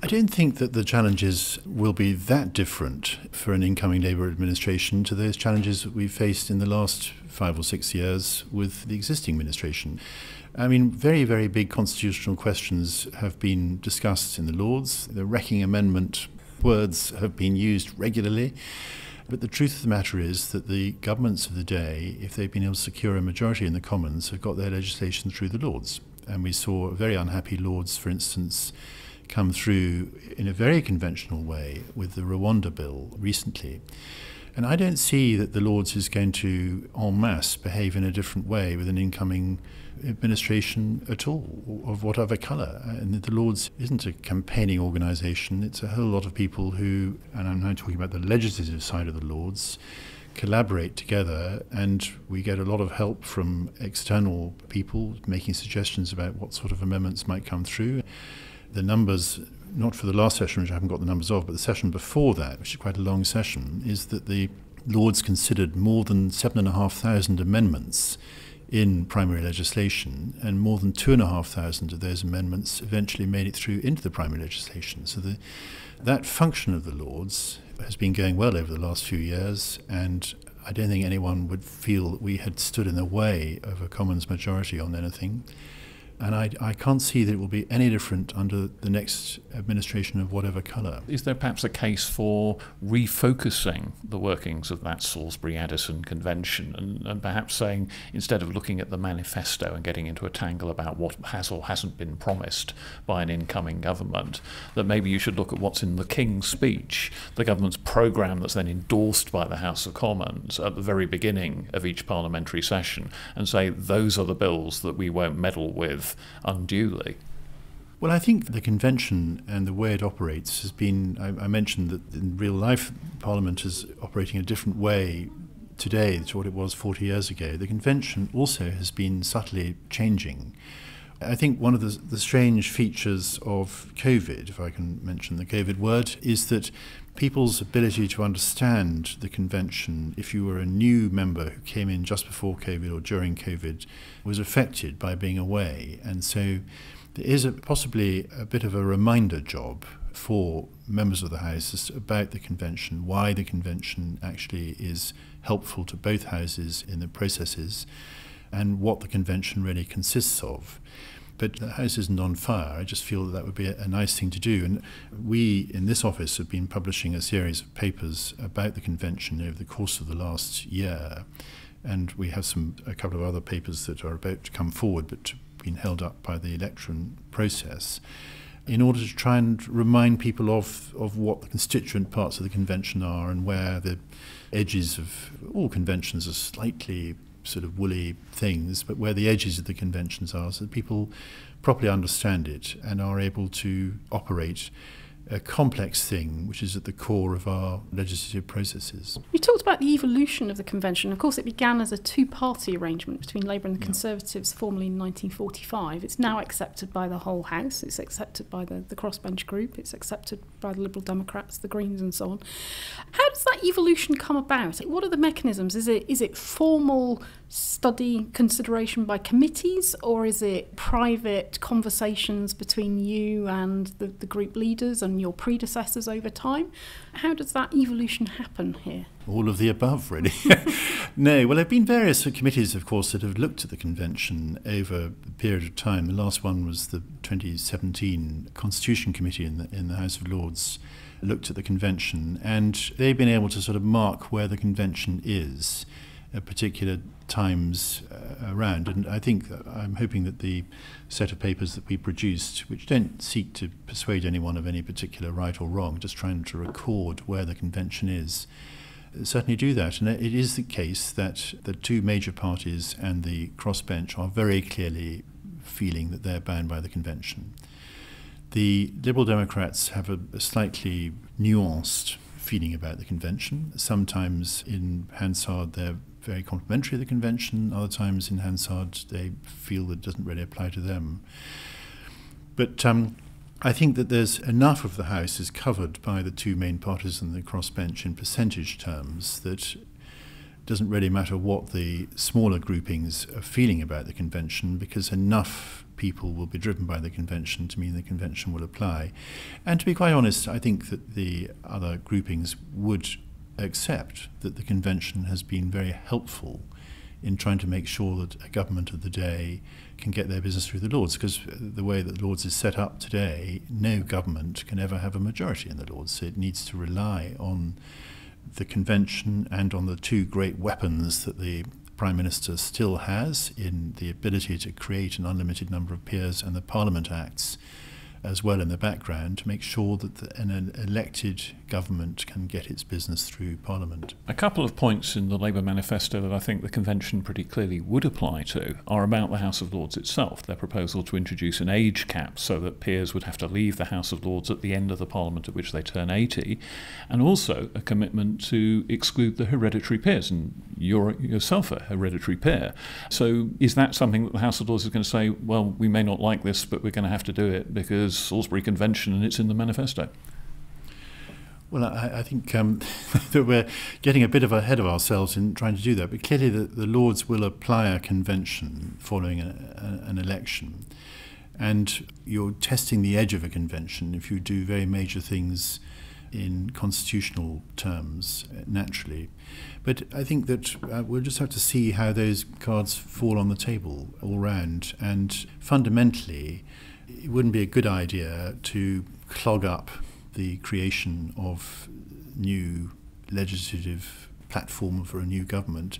I don't think that the challenges will be that different for an incoming Labour administration to those challenges that we've faced in the last 5 or 6 years with the existing administration. I mean, very, very big constitutional questions have been discussed in the Lords. The Wrecking Amendment words have been used regularly. But the truth of the matter is that the governments of the day, if they've been able to secure a majority in the Commons, have got their legislation through the Lords. And we saw very unhappy Lords, for instance, come through in a very conventional way with the Rwanda bill recently. And I don't see that the Lords is going to en masse behave in a different way with an incoming administration at all, of whatever colour. And the Lords isn't a campaigning organisation, it's a whole lot of people who, and I'm now talking about the legislative side of the Lords, collaborate together, and we get a lot of help from external people making suggestions about what sort of amendments might come through. The numbers, not for the last session, which I haven't got the numbers of, but the session before that, which is quite a long session, is that the Lords considered more than 7,500 amendments in primary legislation, and more than 2,500 of those amendments eventually made it through into the primary legislation. So that function of the Lords has been going well over the last few years, and I don't think anyone would feel that we had stood in the way of a Commons majority on anything. And I can't see that it will be any different under the next administration of whatever colour. Is there perhaps a case for refocusing the workings of that Salisbury-Addison Convention and perhaps saying, instead of looking at the manifesto and getting into a tangle about what has or hasn't been promised by an incoming government, that maybe you should look at what's in the King's Speech, the government's programme that's then endorsed by the House of Commons at the very beginning of each parliamentary session, and say those are the bills that we won't meddle with unduly? Well, I think the convention and the way it operates has been, I mentioned that in real life Parliament is operating a different way today to what it was 40 years ago. The convention also has been subtly changing. I think one of the strange features of COVID, if I can mention the COVID word, is that people's ability to understand the convention, if you were a new member who came in just before COVID or during COVID, was affected by being away. And so there is possibly a bit of a reminder job for members of the House about the convention, why the convention actually is helpful to both houses in the processes, and what the convention really consists of. But the House isn't on fire. I just feel that would be a nice thing to do. And we, in this office, have been publishing a series of papers about the convention over the course of the last year. And we have a couple of other papers that are about to come forward, but been held up by the election process, in order to try and remind people of what the constituent parts of the convention are, and where the edges of all conventions are slightly sort of woolly things, but where the edges of the conventions are, so that people properly understand it and are able to operate a complex thing which is at the core of our legislative processes. You talked about the evolution of the convention. Of course, it began as a two-party arrangement between Labour and the Conservatives, formally in 1945. It's now accepted by the whole House. It's accepted by the Crossbench group. It's accepted by the Liberal Democrats, the Greens and so on. How does that evolution come about? What are the mechanisms? Is it formal study consideration by committees, or is it private conversations between you and the group leaders and your predecessors over time? How does that evolution happen here? All of the above, really. No, well, there have been various committees, of course, that have looked at the convention over a period of time. The last one was the 2017 Constitution Committee in the House of Lords, looked at the convention, and they've been able to sort of mark where the convention is at particular times around. And I think I'm hoping that the set of papers that we produced, which don't seek to persuade anyone of any particular right or wrong, just trying to record where the convention is, certainly do that. And it is the case that the two major parties and the crossbench are very clearly feeling that they're bound by the convention. The Liberal Democrats have a slightly nuanced feeling about the convention. Sometimes in Hansard they're very complimentary of the convention, other times in Hansard they feel that it doesn't really apply to them. But I think that there's enough of the House is covered by the two main parties and the crossbench in percentage terms that it doesn't really matter what the smaller groupings are feeling about the convention, because enough people will be driven by the convention to mean the convention will apply. And to be quite honest, I think that the other groupings would accept that the convention has been very helpful in trying to make sure that a government of the day can get their business through the Lords, because the way that the Lords is set up today, no government can ever have a majority in the Lords, so it needs to rely on the convention and on the two great weapons that the Prime Minister still has in the ability to create an unlimited number of peers and the Parliament Acts as well in the background to make sure that an elected government can get its business through Parliament. A couple of points in the Labour manifesto that I think the convention pretty clearly would apply to are about the House of Lords itself. Their proposal to introduce an age cap so that peers would have to leave the House of Lords at the end of the Parliament at which they turn 80, and also a commitment to exclude the hereditary peers, and you're yourself a hereditary peer. So is that something that the House of Lords is going to say, well, we may not like this, but we're going to have to do it because Salisbury Convention and it's in the manifesto? Well, I think that we're getting a bit ahead of ourselves in trying to do that, but clearly the Lords will apply a convention following an election, and you're testing the edge of a convention if you do very major things in constitutional terms, naturally. But I think that we'll just have to see how those cards fall on the table all round, and fundamentally it wouldn't be a good idea to clog up the creation of new legislative platform for a new government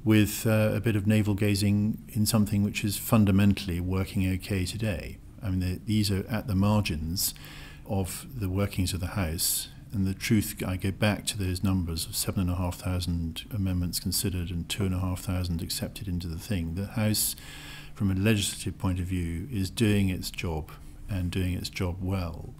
with a bit of navel-gazing in something which is fundamentally working okay today. I mean, these are at the margins of the workings of the House, and the truth, I go back to those numbers of 7,500 amendments considered and 2,500 accepted into the thing. The House, from a legislative point of view, is doing its job and doing its job well.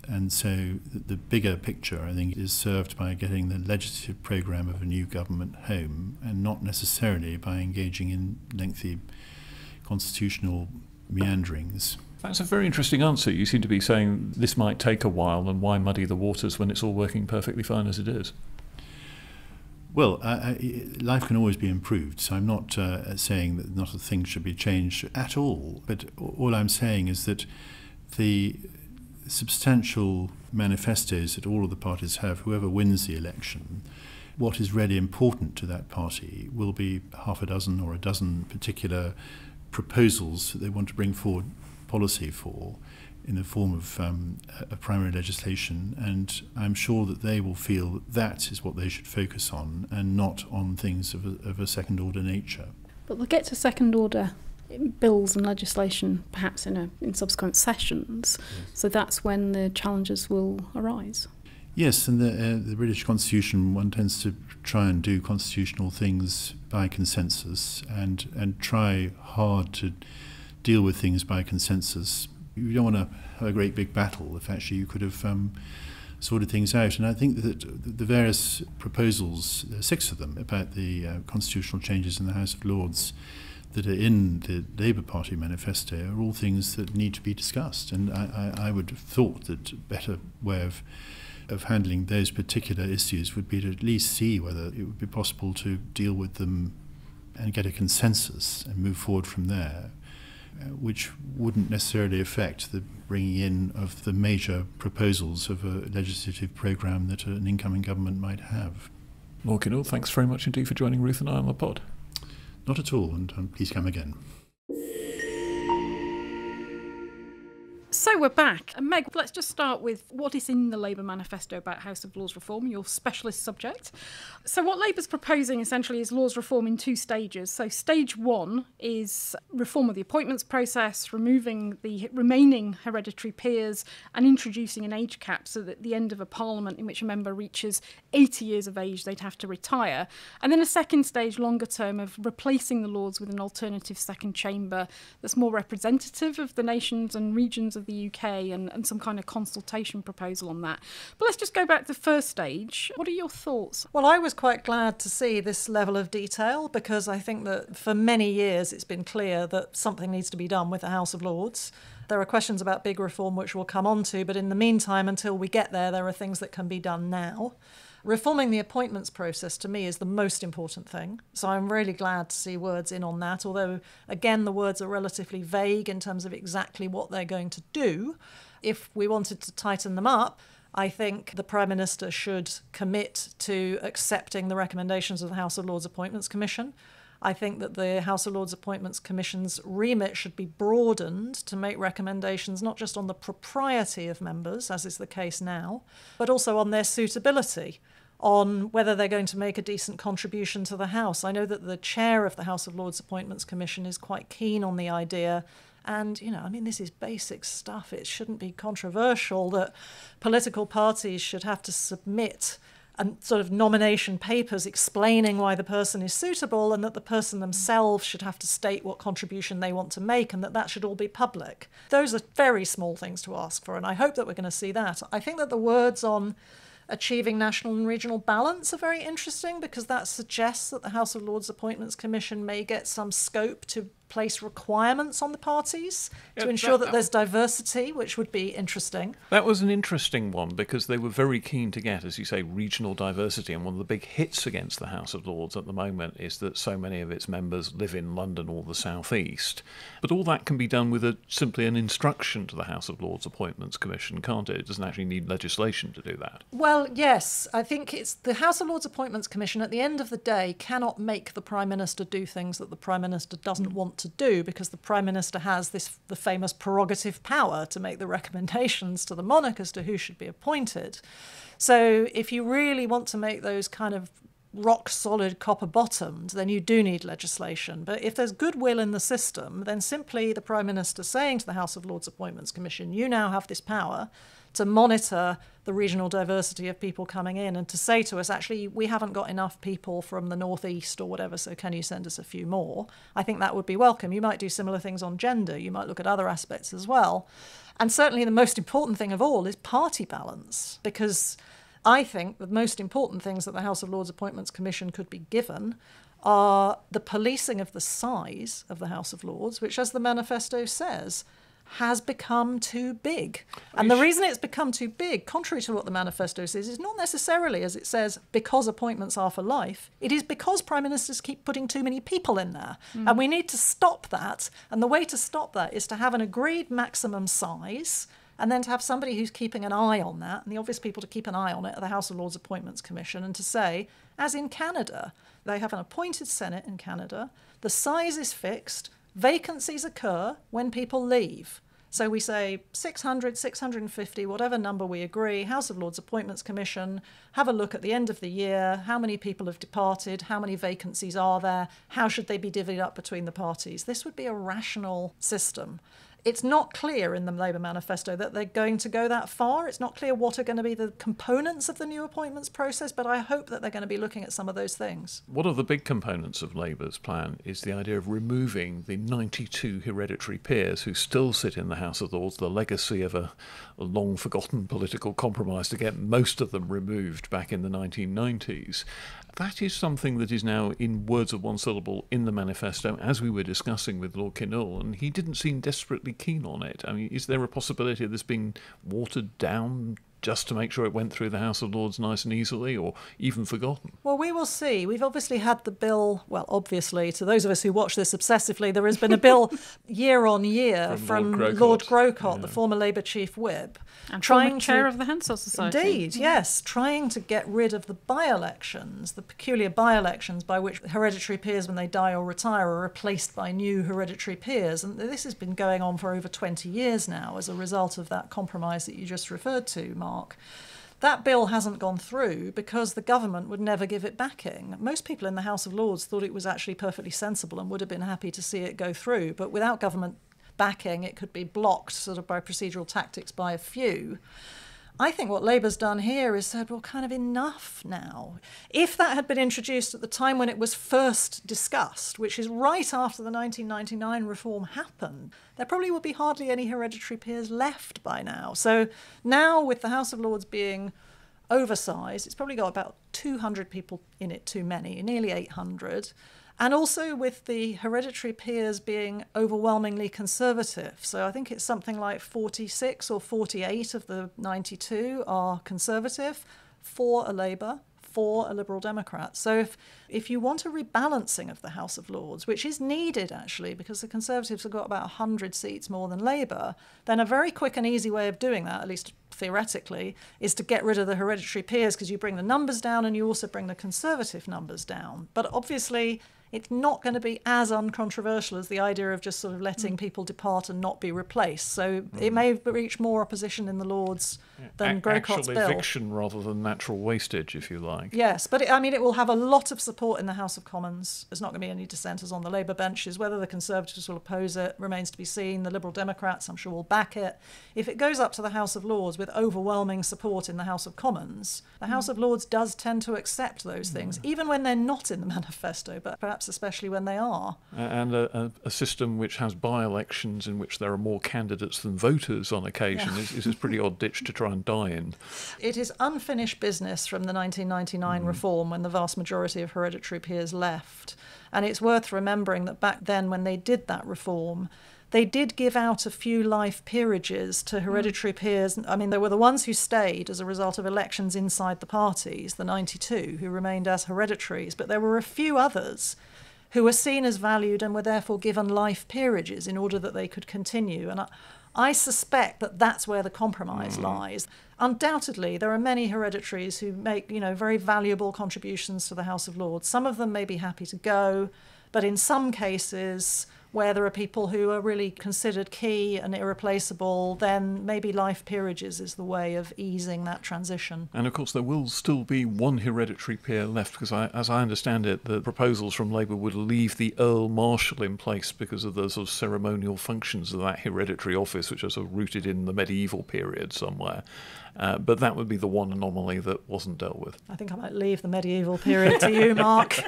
And so the bigger picture, I think, is served by getting the legislative programme of a new government home, and not necessarily by engaging in lengthy constitutional meanderings. That's a very interesting answer. You seem to be saying this might take a while, and why muddy the waters when it's all working perfectly fine as it is? Well, life can always be improved, so I'm not saying that not a thing should be changed at all, but all I'm saying is that the substantial manifestos that all of the parties have, whoever wins the election, what is really important to that party will be half a dozen or a dozen particular proposals that they want to bring forward policy for in the form of a primary legislation, and I'm sure that they will feel that that is what they should focus on and not on things of a second order nature. But we'll get to second order bills and legislation perhaps in subsequent sessions. Yes. So that's when the challenges will arise. Yes, and the British Constitution, one tends to try and do constitutional things by consensus and try hard to deal with things by consensus. You don't want to have a great big battle if actually you could have sorted things out. And I think that the various proposals, 6 of them, about the constitutional changes in the House of Lords that are in the Labour Party manifesto are all things that need to be discussed. And I would have thought that a better way of handling those particular issues would be to at least see whether it would be possible to deal with them and get a consensus and move forward from there, which wouldn't necessarily affect the bringing in of the major proposals of a legislative programme that an incoming government might have. Mark and Ruth, thanks very much indeed for joining Ruth and I on the pod. Not at all, and please come again. So we're back. And Meg, let's just start with what is in the Labour manifesto about House of Lords reform, your specialist subject. So what Labour's proposing essentially is Lords reform in 2 stages. So stage 1 is reform of the appointments process, removing the remaining hereditary peers and introducing an age cap so that at the end of a parliament in which a member reaches 80 years of age, they'd have to retire. And then a second stage, longer term, of replacing the Lords with an alternative second chamber that's more representative of the nations and regions of the UK, and some kind of consultation proposal on that. But let's just go back to the first stage. What are your thoughts? Well, I was quite glad to see this level of detail, because I think that for many years it's been clear that something needs to be done with the House of Lords. There are questions about big reform which we'll come on to, but in the meantime, until we get there are things that can be done now. Reforming the appointments process, to me, is the most important thing. So I'm really glad to see words in on that, although, again, the words are relatively vague in terms of exactly what they're going to do. If we wanted to tighten them up, I think the Prime Minister should commit to accepting the recommendations of the House of Lords Appointments Commission. I think that the House of Lords Appointments Commission's remit should be broadened to make recommendations not just on the propriety of members, as is the case now, but also on their suitability, on whether they're going to make a decent contribution to the House. I know that the chair of the House of Lords Appointments Commission is quite keen on the idea. And, this is basic stuff. It shouldn't be controversial that political parties should have to submit sort of nomination papers explaining why the person is suitable, and that the person themselves should have to state what contribution they want to make, and that should all be public. Those are very small things to ask for, and I hope that we're going to see that. I think that the words on achieving national and regional balance are very interesting, because that suggests that the House of Lords Appointments Commission may get some scope to place requirements on the parties to ensure that there's diversity, which would be interesting. That was an interesting one, because they were very keen to get, as you say, regional diversity. And one of the big hits against the House of Lords at the moment is that so many of its members live in London or the South East. But all that can be done with simply an instruction to the House of Lords Appointments Commission, can't it? It doesn't actually need legislation to do that. Well, yes. I think it's the House of Lords Appointments Commission, at the end of the day, cannot make the Prime Minister do things that the Prime Minister doesn't want to do, because the Prime Minister has the famous prerogative power to make the recommendations to the monarch as to who should be appointed. So if you really want to make those kind of rock-solid copper-bottomed, then you do need legislation. But if there's goodwill in the system, then simply the Prime Minister saying to the House of Lords Appointments Commission, you now have this power to monitor the regional diversity of people coming in, and to say to us, actually, we haven't got enough people from the northeast or whatever, so can you send us a few more? I think that would be welcome. You might do similar things on gender. You might look at other aspects as well. And certainly the most important thing of all is party balance, because I think the most important things that the House of Lords Appointments Commission could be given are the policing of the size of the House of Lords, which, as the manifesto says, has become too big. And the reason it's become too big, contrary to what the manifesto says, is not necessarily, as it says, because appointments are for life. It is because Prime Ministers keep putting too many people in there. And we need to stop that. And the way to stop that is to have an agreed maximum size, and then to have somebody who's keeping an eye on that. And the obvious people to keep an eye on it are the House of Lords Appointments Commission, and to say, as in Canada, they have an appointed Senate in Canada, the size is fixed, vacancies occur when people leave. So we say 600, 650, whatever number we agree, House of Lords Appointments Commission, have a look at the end of the year, how many people have departed, how many vacancies are there, how should they be divvied up between the parties. This would be a rational system. It's not clear in the Labour manifesto that they're going to go that far. It's not clear what are going to be the components of the new appointments process, but I hope that they're going to be looking at some of those things. One of the big components of Labour's plan is the idea of removing the 92 hereditary peers who still sit in the House of Lords, the legacy of a long-forgotten political compromise to get most of them removed back in the 1990s. That is something that is now in words of one syllable in the manifesto, as we were discussing with Lord Kinnoull, and he didn't seem desperately keen on it. I mean, is there a possibility of this being watered down just to make sure it went through the House of Lords nice and easily, or even forgotten? Well, we will see. We've obviously had the bill, well, obviously, to those of us who watch this obsessively, there has been a bill year on year from Lord Grocott, the former Labour Chief Whip. And former chair of the Hansard Society. Indeed, yes, trying to get rid of the by-elections, the peculiar by-elections by which hereditary peers, when they die or retire, are replaced by new hereditary peers. And this has been going on for over 20 years now as a result of that compromise that you just referred to, Mark. That bill hasn't gone through because the government would never give it backing. Most people in the House of Lords thought it was actually perfectly sensible and would have been happy to see it go through. But without government backing, it could be blocked sort of by procedural tactics by a few. I think what Labour's done here is said, well, kind of enough now. If that had been introduced at the time when it was first discussed, which is right after the 1999 reform happened, there probably would be hardly any hereditary peers left by now. So now, with the House of Lords being oversized, it's probably got about 200 people in it too many, nearly 800. And also with the hereditary peers being overwhelmingly conservative. So I think it's something like 46 or 48 of the 92 are conservative, 4 are Labour, for a Liberal Democrat. So if you want a rebalancing of the House of Lords, which is needed actually because the Conservatives have got about 100 seats more than Labour, then a very quick and easy way of doing that, at least theoretically, is to get rid of the hereditary peers, because you bring the numbers down and you also bring the Conservative numbers down. But obviously it's not going to be as uncontroversial as the idea of just sort of letting people depart and not be replaced. So it may reach more opposition in the Lords than Grocot's bill. Actual eviction rather than natural wastage, if you like. Yes, but it will have a lot of support in the House of Commons. There's not going to be any dissenters on the Labour benches. Whether the Conservatives will oppose it remains to be seen. The Liberal Democrats, I'm sure, will back it. If it goes up to the House of Lords with overwhelming support in the House of Commons, the House of Lords does tend to accept those things, even when they're not in the manifesto, but perhaps especially when they are. And a system which has by-elections in which there are more candidates than voters on occasion is a pretty odd ditch to try and die in. It is unfinished business from the 1999 reform, when the vast majority of hereditary peers left. And it's worth remembering that back then, when they did that reform, they did give out a few life peerages to hereditary peers. I mean, there were the ones who stayed as a result of elections inside the parties, the 92, who remained as hereditaries, but there were a few others who were seen as valued and were therefore given life peerages in order that they could continue. And I suspect that that's where the compromise lies. Undoubtedly, there are many hereditaries who make, very valuable contributions to the House of Lords. Some of them may be happy to go, but in some cases where there are people who are really considered key and irreplaceable, then maybe life peerages is the way of easing that transition. And of course there will still be one hereditary peer left, because as I understand it, the proposals from Labour would leave the Earl Marshal in place because of the sort of ceremonial functions of that hereditary office, which are sort of rooted in the medieval period somewhere. But that would be the one anomaly that wasn't dealt with. I think I might leave the medieval period to you, Mark.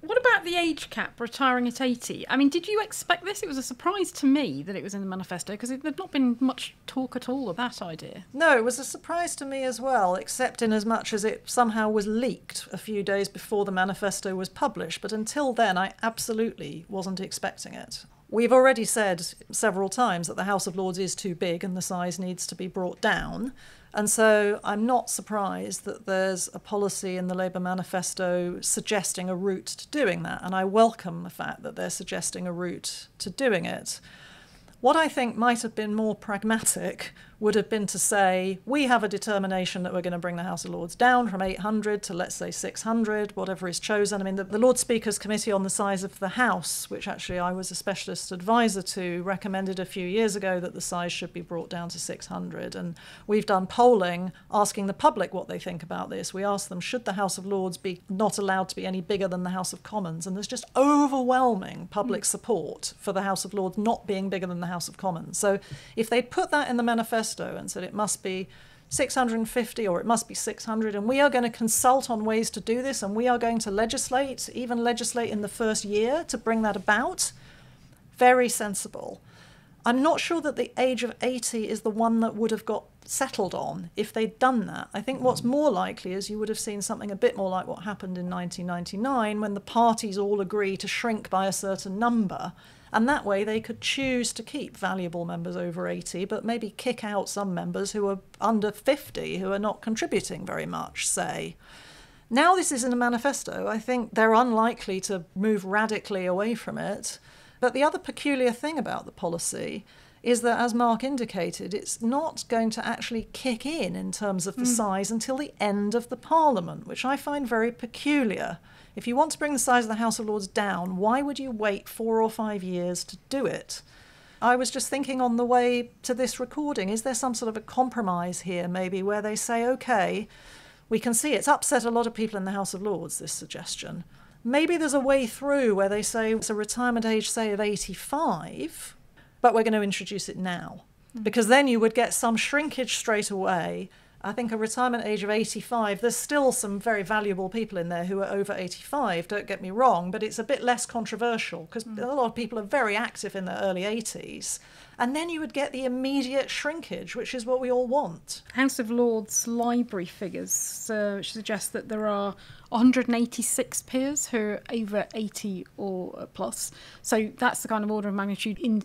What about the age cap, retiring at 80? I mean, did you expect this? It was a surprise to me that it was in the manifesto, because there'd not been much talk at all of that idea. No, it was a surprise to me as well, except in as much as it somehow was leaked a few days before the manifesto was published. But until then, I absolutely wasn't expecting it. We've already said several times that the House of Lords is too big and the size needs to be brought down. And so I'm not surprised that there's a policy in the Labour manifesto suggesting a route to doing that. And I welcome the fact that they're suggesting a route to doing it. What I think might have been more pragmatic would have been to say, we have a determination that we're going to bring the House of Lords down from 800 to, let's say, 600, whatever is chosen. I mean, the Lord Speaker's Committee on the Size of the House, which actually I was a specialist advisor to, recommended a few years ago that the size should be brought down to 600. And we've done polling asking the public what they think about this. We asked them, should the House of Lords be not allowed to be any bigger than the House of Commons? And there's just overwhelming public support for the House of Lords not being bigger than the House of Commons. So if they'd put that in the manifesto and said it must be 650 or it must be 600, and we are going to consult on ways to do this, and we are going to legislate, even legislate in the first year to bring that about, very sensible. I'm not sure that the age of 80 is the one that would have got settled on if they'd done that. I think what's more likely is you would have seen something a bit more like what happened in 1999, when the parties all agree to shrink by a certain number. And that way they could choose to keep valuable members over 80, but maybe kick out some members who are under 50, who are not contributing very much, say. Now this is in a manifesto. I think they're unlikely to move radically away from it. But the other peculiar thing about the policy is that, as Mark indicated, it's not going to actually kick in terms of the size until the end of the Parliament, which I find very peculiar. If you want to bring the size of the House of Lords down, why would you wait 4 or 5 years to do it? I was just thinking on the way to this recording, is there some sort of a compromise here maybe where they say, OK, we can see it's upset a lot of people in the House of Lords, this suggestion. Maybe there's a way through where they say it's a retirement age, say, of 85, but we're going to introduce it now. Because then you would get some shrinkage straight away. I think a retirement age of 85, there's still some very valuable people in there who are over 85, don't get me wrong, but it's a bit less controversial because a lot of people are very active in their early 80s. And then you would get the immediate shrinkage, which is what we all want. House of Lords library figures suggest that there are 186 peers who are over 80 or plus. So that's the kind of order of magnitude in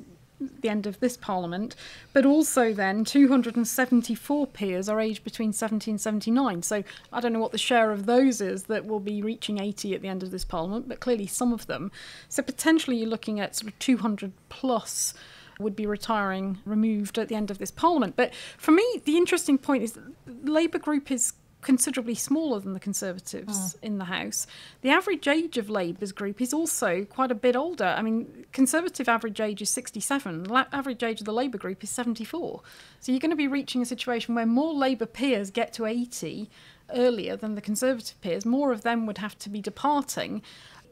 the end of this Parliament, but also then 274 peers are aged between 70 and 79. So I don't know what the share of those is that will be reaching 80 at the end of this Parliament, but clearly some of them. So potentially you're looking at sort of 200 plus would be retiring, removed at the end of this Parliament. But for me, the interesting point is that the Labour group is considerably smaller than the Conservatives in the House. The average age of Labour's group is also quite a bit older. I mean, Conservative average age is 67. Average age of the Labour group is 74. So you're going to be reaching a situation where more Labour peers get to 80 earlier than the Conservative peers. More of them would have to be departing.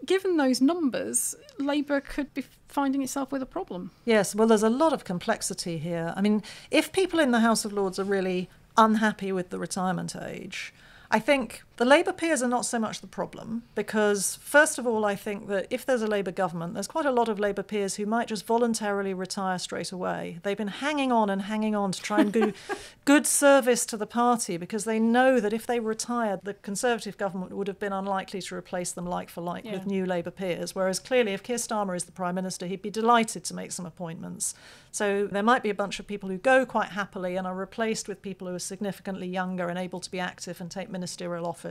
Given those numbers, Labour could be finding itself with a problem. Yes, well, there's a lot of complexity here. I mean, if people in the House of Lords are really unhappy with the retirement age, I think the Labour peers are not so much the problem, because first of all, I think that if there's a Labour government, there's quite a lot of Labour peers who might just voluntarily retire straight away. They've been hanging on to try and do good service to the party, because they know that if they retired, the Conservative government would have been unlikely to replace them like for like with new Labour peers, whereas clearly if Keir Starmer is the Prime Minister, he'd be delighted to make some appointments. So there might be a bunch of people who go quite happily and are replaced with people who are significantly younger and able to be active and take ministerial office.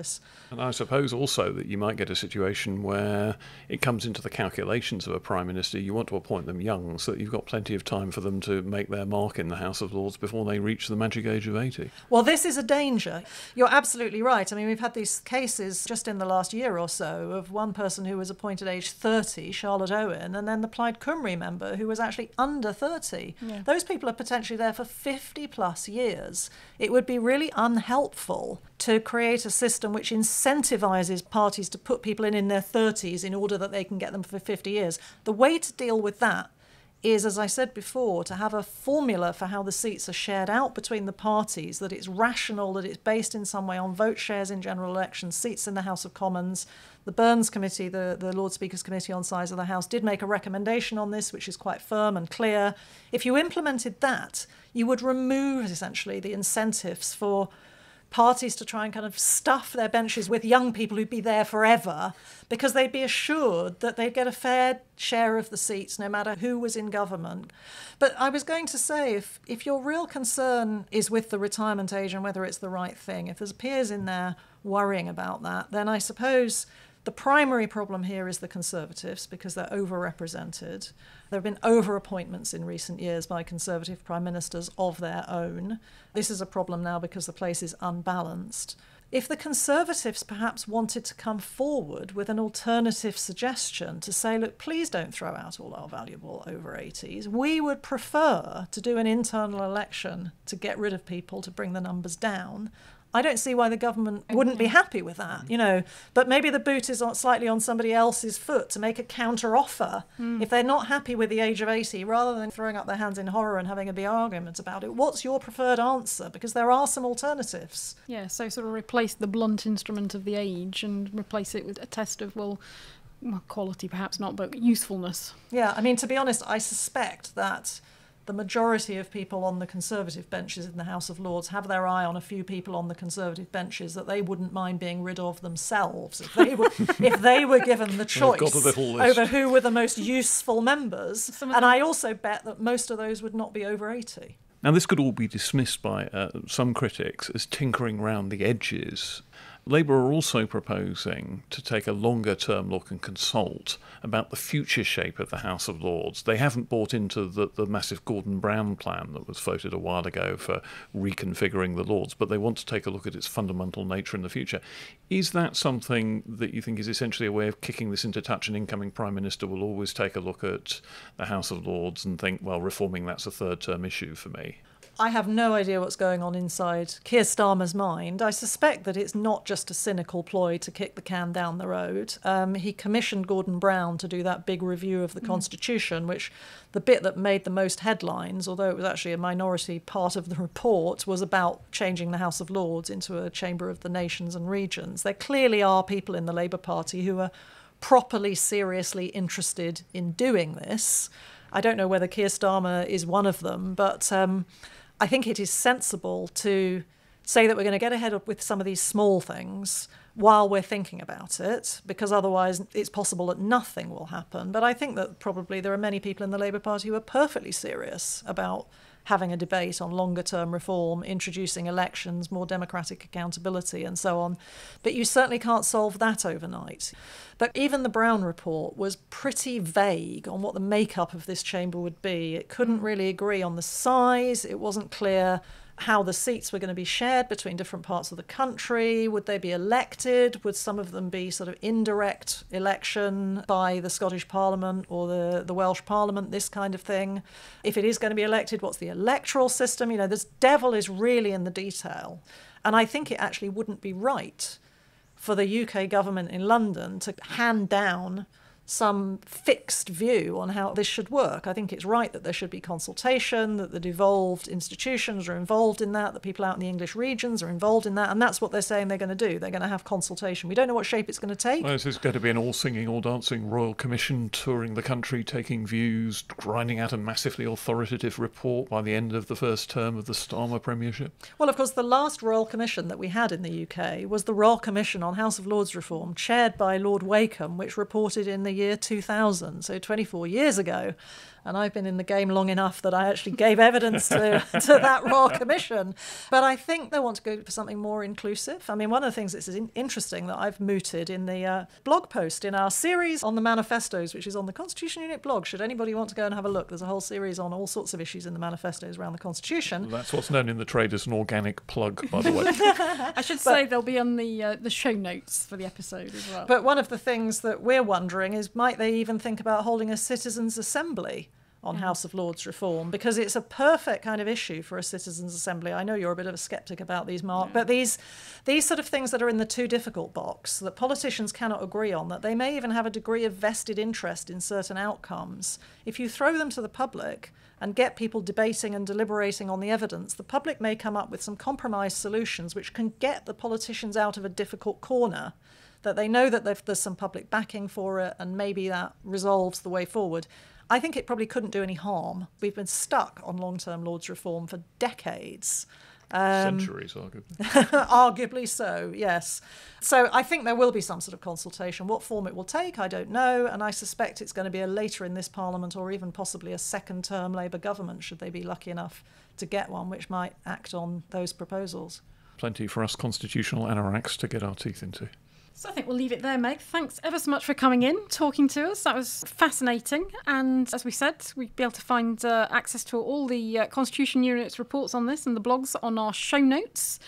And I suppose also that you might get a situation where it comes into the calculations of a Prime Minister, you want to appoint them young so that you've got plenty of time for them to make their mark in the House of Lords before they reach the magic age of 80. Well, this is a danger. You're absolutely right. I mean, we've had these cases just in the last year or so of one person who was appointed age 30, Charlotte Owen, and then the Plaid Cymru member who was actually under 30. Yeah. Those people are potentially there for 50 plus years. It would be really unhelpful to create a system which incentivises parties to put people in their 30s in order that they can get them for 50 years. The way to deal with that is, as I said before, to have a formula for how the seats are shared out between the parties, that it's rational, that it's based in some way on vote shares in general elections, seats in the House of Commons. The Burns Committee, the Lord Speaker's Committee on Size of the House, did make a recommendation on this, which is quite firm and clear. If you implemented that, you would remove, essentially, the incentives for parties to try and kind of stuff their benches with young people who'd be there forever, because they'd be assured that they'd get a fair share of the seats no matter who was in government. But I was going to say, if your real concern is with the retirement age and whether it's the right thing, if there's peers in there worrying about that, then I suppose the primary problem here is the Conservatives, because they're overrepresented. There have been over-appointments in recent years by Conservative Prime Ministers of their own. This is a problem now because the place is unbalanced. If the Conservatives perhaps wanted to come forward with an alternative suggestion to say, look, please don't throw out all our valuable over 80s. We would prefer to do an internal election to get rid of people, to bring the numbers down. I don't see why the government wouldn't be happy with that, but maybe the boot is slightly on somebody else's foot to make a counter-offer. If they're not happy with the age of 80, rather than throwing up their hands in horror and having a big argument about it, what's your preferred answer? Because there are some alternatives. Yeah, so sort of replace the blunt instrument of the age and replace it with a test of, well, quality perhaps not, but usefulness. Yeah, I mean, to be honest, I suspect that the majority of people on the Conservative benches in the House of Lords have their eye on a few people on the Conservative benches that they wouldn't mind being rid of themselves if they were given the choice over who were the most useful members. And I also bet that most of those would not be over 80. Now, this could all be dismissed by some critics as tinkering round the edges. Labour are also proposing to take a longer-term look and consult about the future shape of the House of Lords. They haven't bought into the massive Gordon Brown plan that was floated a while ago for reconfiguring the Lords, but they want to take a look at its fundamental nature in the future. Is that something that you think is essentially a way of kicking this into touch? An incoming Prime Minister will always take a look at the House of Lords and think, well, reforming that's a third-term issue for me? I have no idea what's going on inside Keir Starmer's mind. I suspect that it's not just a cynical ploy to kick the can down the road. He commissioned Gordon Brown to do that big review of the Constitution, which the bit that made the most headlines, although it was actually a minority part of the report, was about changing the House of Lords into a chamber of the nations and regions. There clearly are people in the Labour Party who are properly, seriously interested in doing this. I don't know whether Keir Starmer is one of them, but I think it is sensible to say that we're going to get ahead with some of these small things, while we're thinking about it, because otherwise it's possible that nothing will happen. But I think that probably there are many people in the Labour Party who are perfectly serious about having a debate on longer-term reform, introducing elections, more democratic accountability and so on. But you certainly can't solve that overnight. But even the Brown report was pretty vague on what the makeup of this chamber would be. It couldn't really agree on the size. It wasn't clear how the seats were going to be shared between different parts of the country. Would they be elected? Would some of them be sort of indirect election by the Scottish Parliament or the Welsh Parliament, this kind of thing? If it is going to be elected, what's the electoral system? You know, this devil is really in the detail. And I think it actually wouldn't be right for the UK government in London to hand down some fixed view on how this should work. I think it's right that there should be consultation, that the devolved institutions are involved in that people out in the English regions are involved in that, and that's what they're saying they're going to do. They're going to have consultation. We don't know what shape it's going to take. Well, this is going to be an all-singing, all-dancing Royal Commission touring the country, taking views, grinding out a massively authoritative report by the end of the first term of the Starmer premiership. Well, of course, the last Royal Commission that we had in the UK was the Royal Commission on House of Lords reform, chaired by Lord Wakeham, which reported in the year 2000, so 24 years ago. And I've been in the game long enough that I actually gave evidence to that Royal Commission. But I think they want to go for something more inclusive. I mean, one of the things that's interesting that I've mooted in the blog post in our series on the manifestos, which is on the Constitution Unit blog, should anybody want to go and have a look. There's a whole series on all sorts of issues in the manifestos around the Constitution. Well, that's what's known in the trade as an organic plug, by the way. I should say they'll be on the show notes for the episode as well. But one of the things that we're wondering is, might they even think about holding a citizens' assembly on House of Lords reform, because it's a perfect kind of issue for a citizens' assembly. I know you're a bit of a sceptic about these, Mark, but these sort of things that are in the too difficult box, that politicians cannot agree on, that they may even have a degree of vested interest in certain outcomes, if you throw them to the public and get people debating and deliberating on the evidence, the public may come up with some compromise solutions which can get the politicians out of a difficult corner, that they know that there's some public backing for it, and maybe that resolves the way forward. I think it probably couldn't do any harm. We've been stuck on long-term Lords reform for decades. Centuries, arguably. Arguably so, yes. So I think there will be some sort of consultation. What form it will take, I don't know, and I suspect it's going to be later in this Parliament, or even possibly a second-term Labour government, should they be lucky enough to get one, which might act on those proposals. Plenty for us constitutional anoraks to get our teeth into. So I think we'll leave it there, Meg. Thanks ever so much for coming in, talking to us. That was fascinating. And as we said, we'll be able to find access to all the Constitution Unit's reports on this and the blogs on our show notes.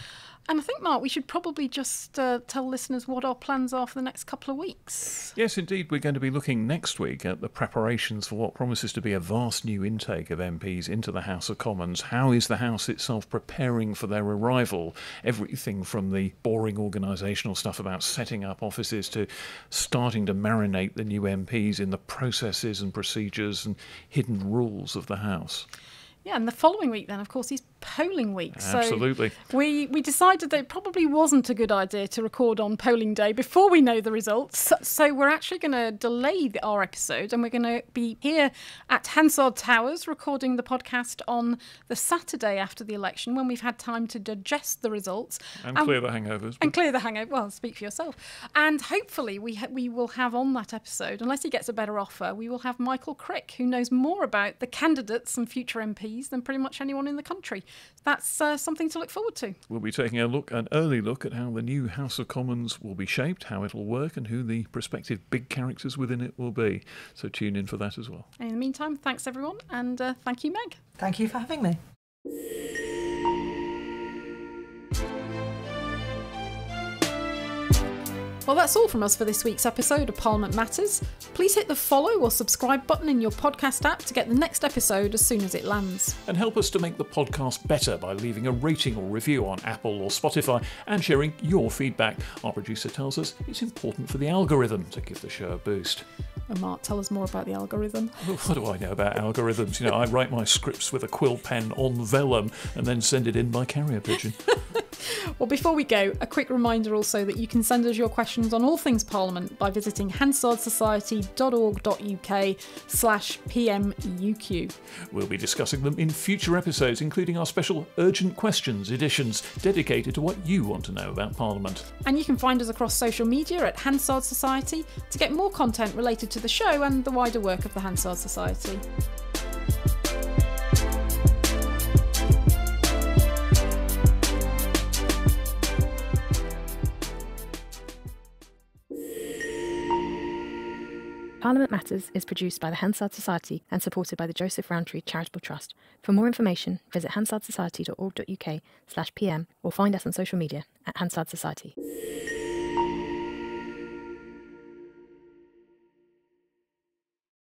And I think, Mark, we should probably just tell listeners what our plans are for the next couple of weeks. Yes, indeed. We're going to be looking next week at the preparations for what promises to be a vast new intake of MPs into the House of Commons. How is the House itself preparing for their arrival? Everything from the boring organisational stuff about setting up offices to starting to marinate the new MPs in the processes and procedures and hidden rules of the House. Yeah, and the following week then, of course, is polling week. Absolutely. So we decided that it probably wasn't a good idea to record on polling day before we know the results. So we're actually going to delay our episode, and we're going to be here at Hansard Towers recording the podcast on the Saturday after the election, when we've had time to digest the results. And clear the hangovers. And clear the hangover. Well, speak for yourself. And hopefully we will have on that episode, unless he gets a better offer, we will have Michael Crick, who knows more about the candidates and future MPs than pretty much anyone in the country. That's something to look forward to. We'll be taking an early look at how the new House of Commons will be shaped, how it'll work, and who the prospective big characters within it will be. So tune in for that as well. And in the meantime, thanks everyone, and thank you, Meg. Thank you for having me. Well, that's all from us for this week's episode of Parliament Matters. Please hit the follow or subscribe button in your podcast app to get the next episode as soon as it lands. And help us to make the podcast better by leaving a rating or review on Apple or Spotify and sharing your feedback. Our producer tells us it's important for the algorithm to give the show a boost. Oh, Mark, tell us more about the algorithm. What do I know about algorithms? You know, I write my scripts with a quill pen on vellum and then send it in by carrier pigeon. Well, before we go, a quick reminder also that you can send us your questions on all things Parliament by visiting hansardsociety.org.uk/PMUQ. We'll be discussing them in future episodes, including our special Urgent Questions editions dedicated to what you want to know about Parliament. And you can find us across social media at Hansard Society to get more content related to the show and the wider work of the Hansard Society. Parliament Matters is produced by the Hansard Society and supported by the Joseph Rowntree Charitable Trust. For more information, visit hansardsociety.org.uk/PM or find us on social media at Hansard Society.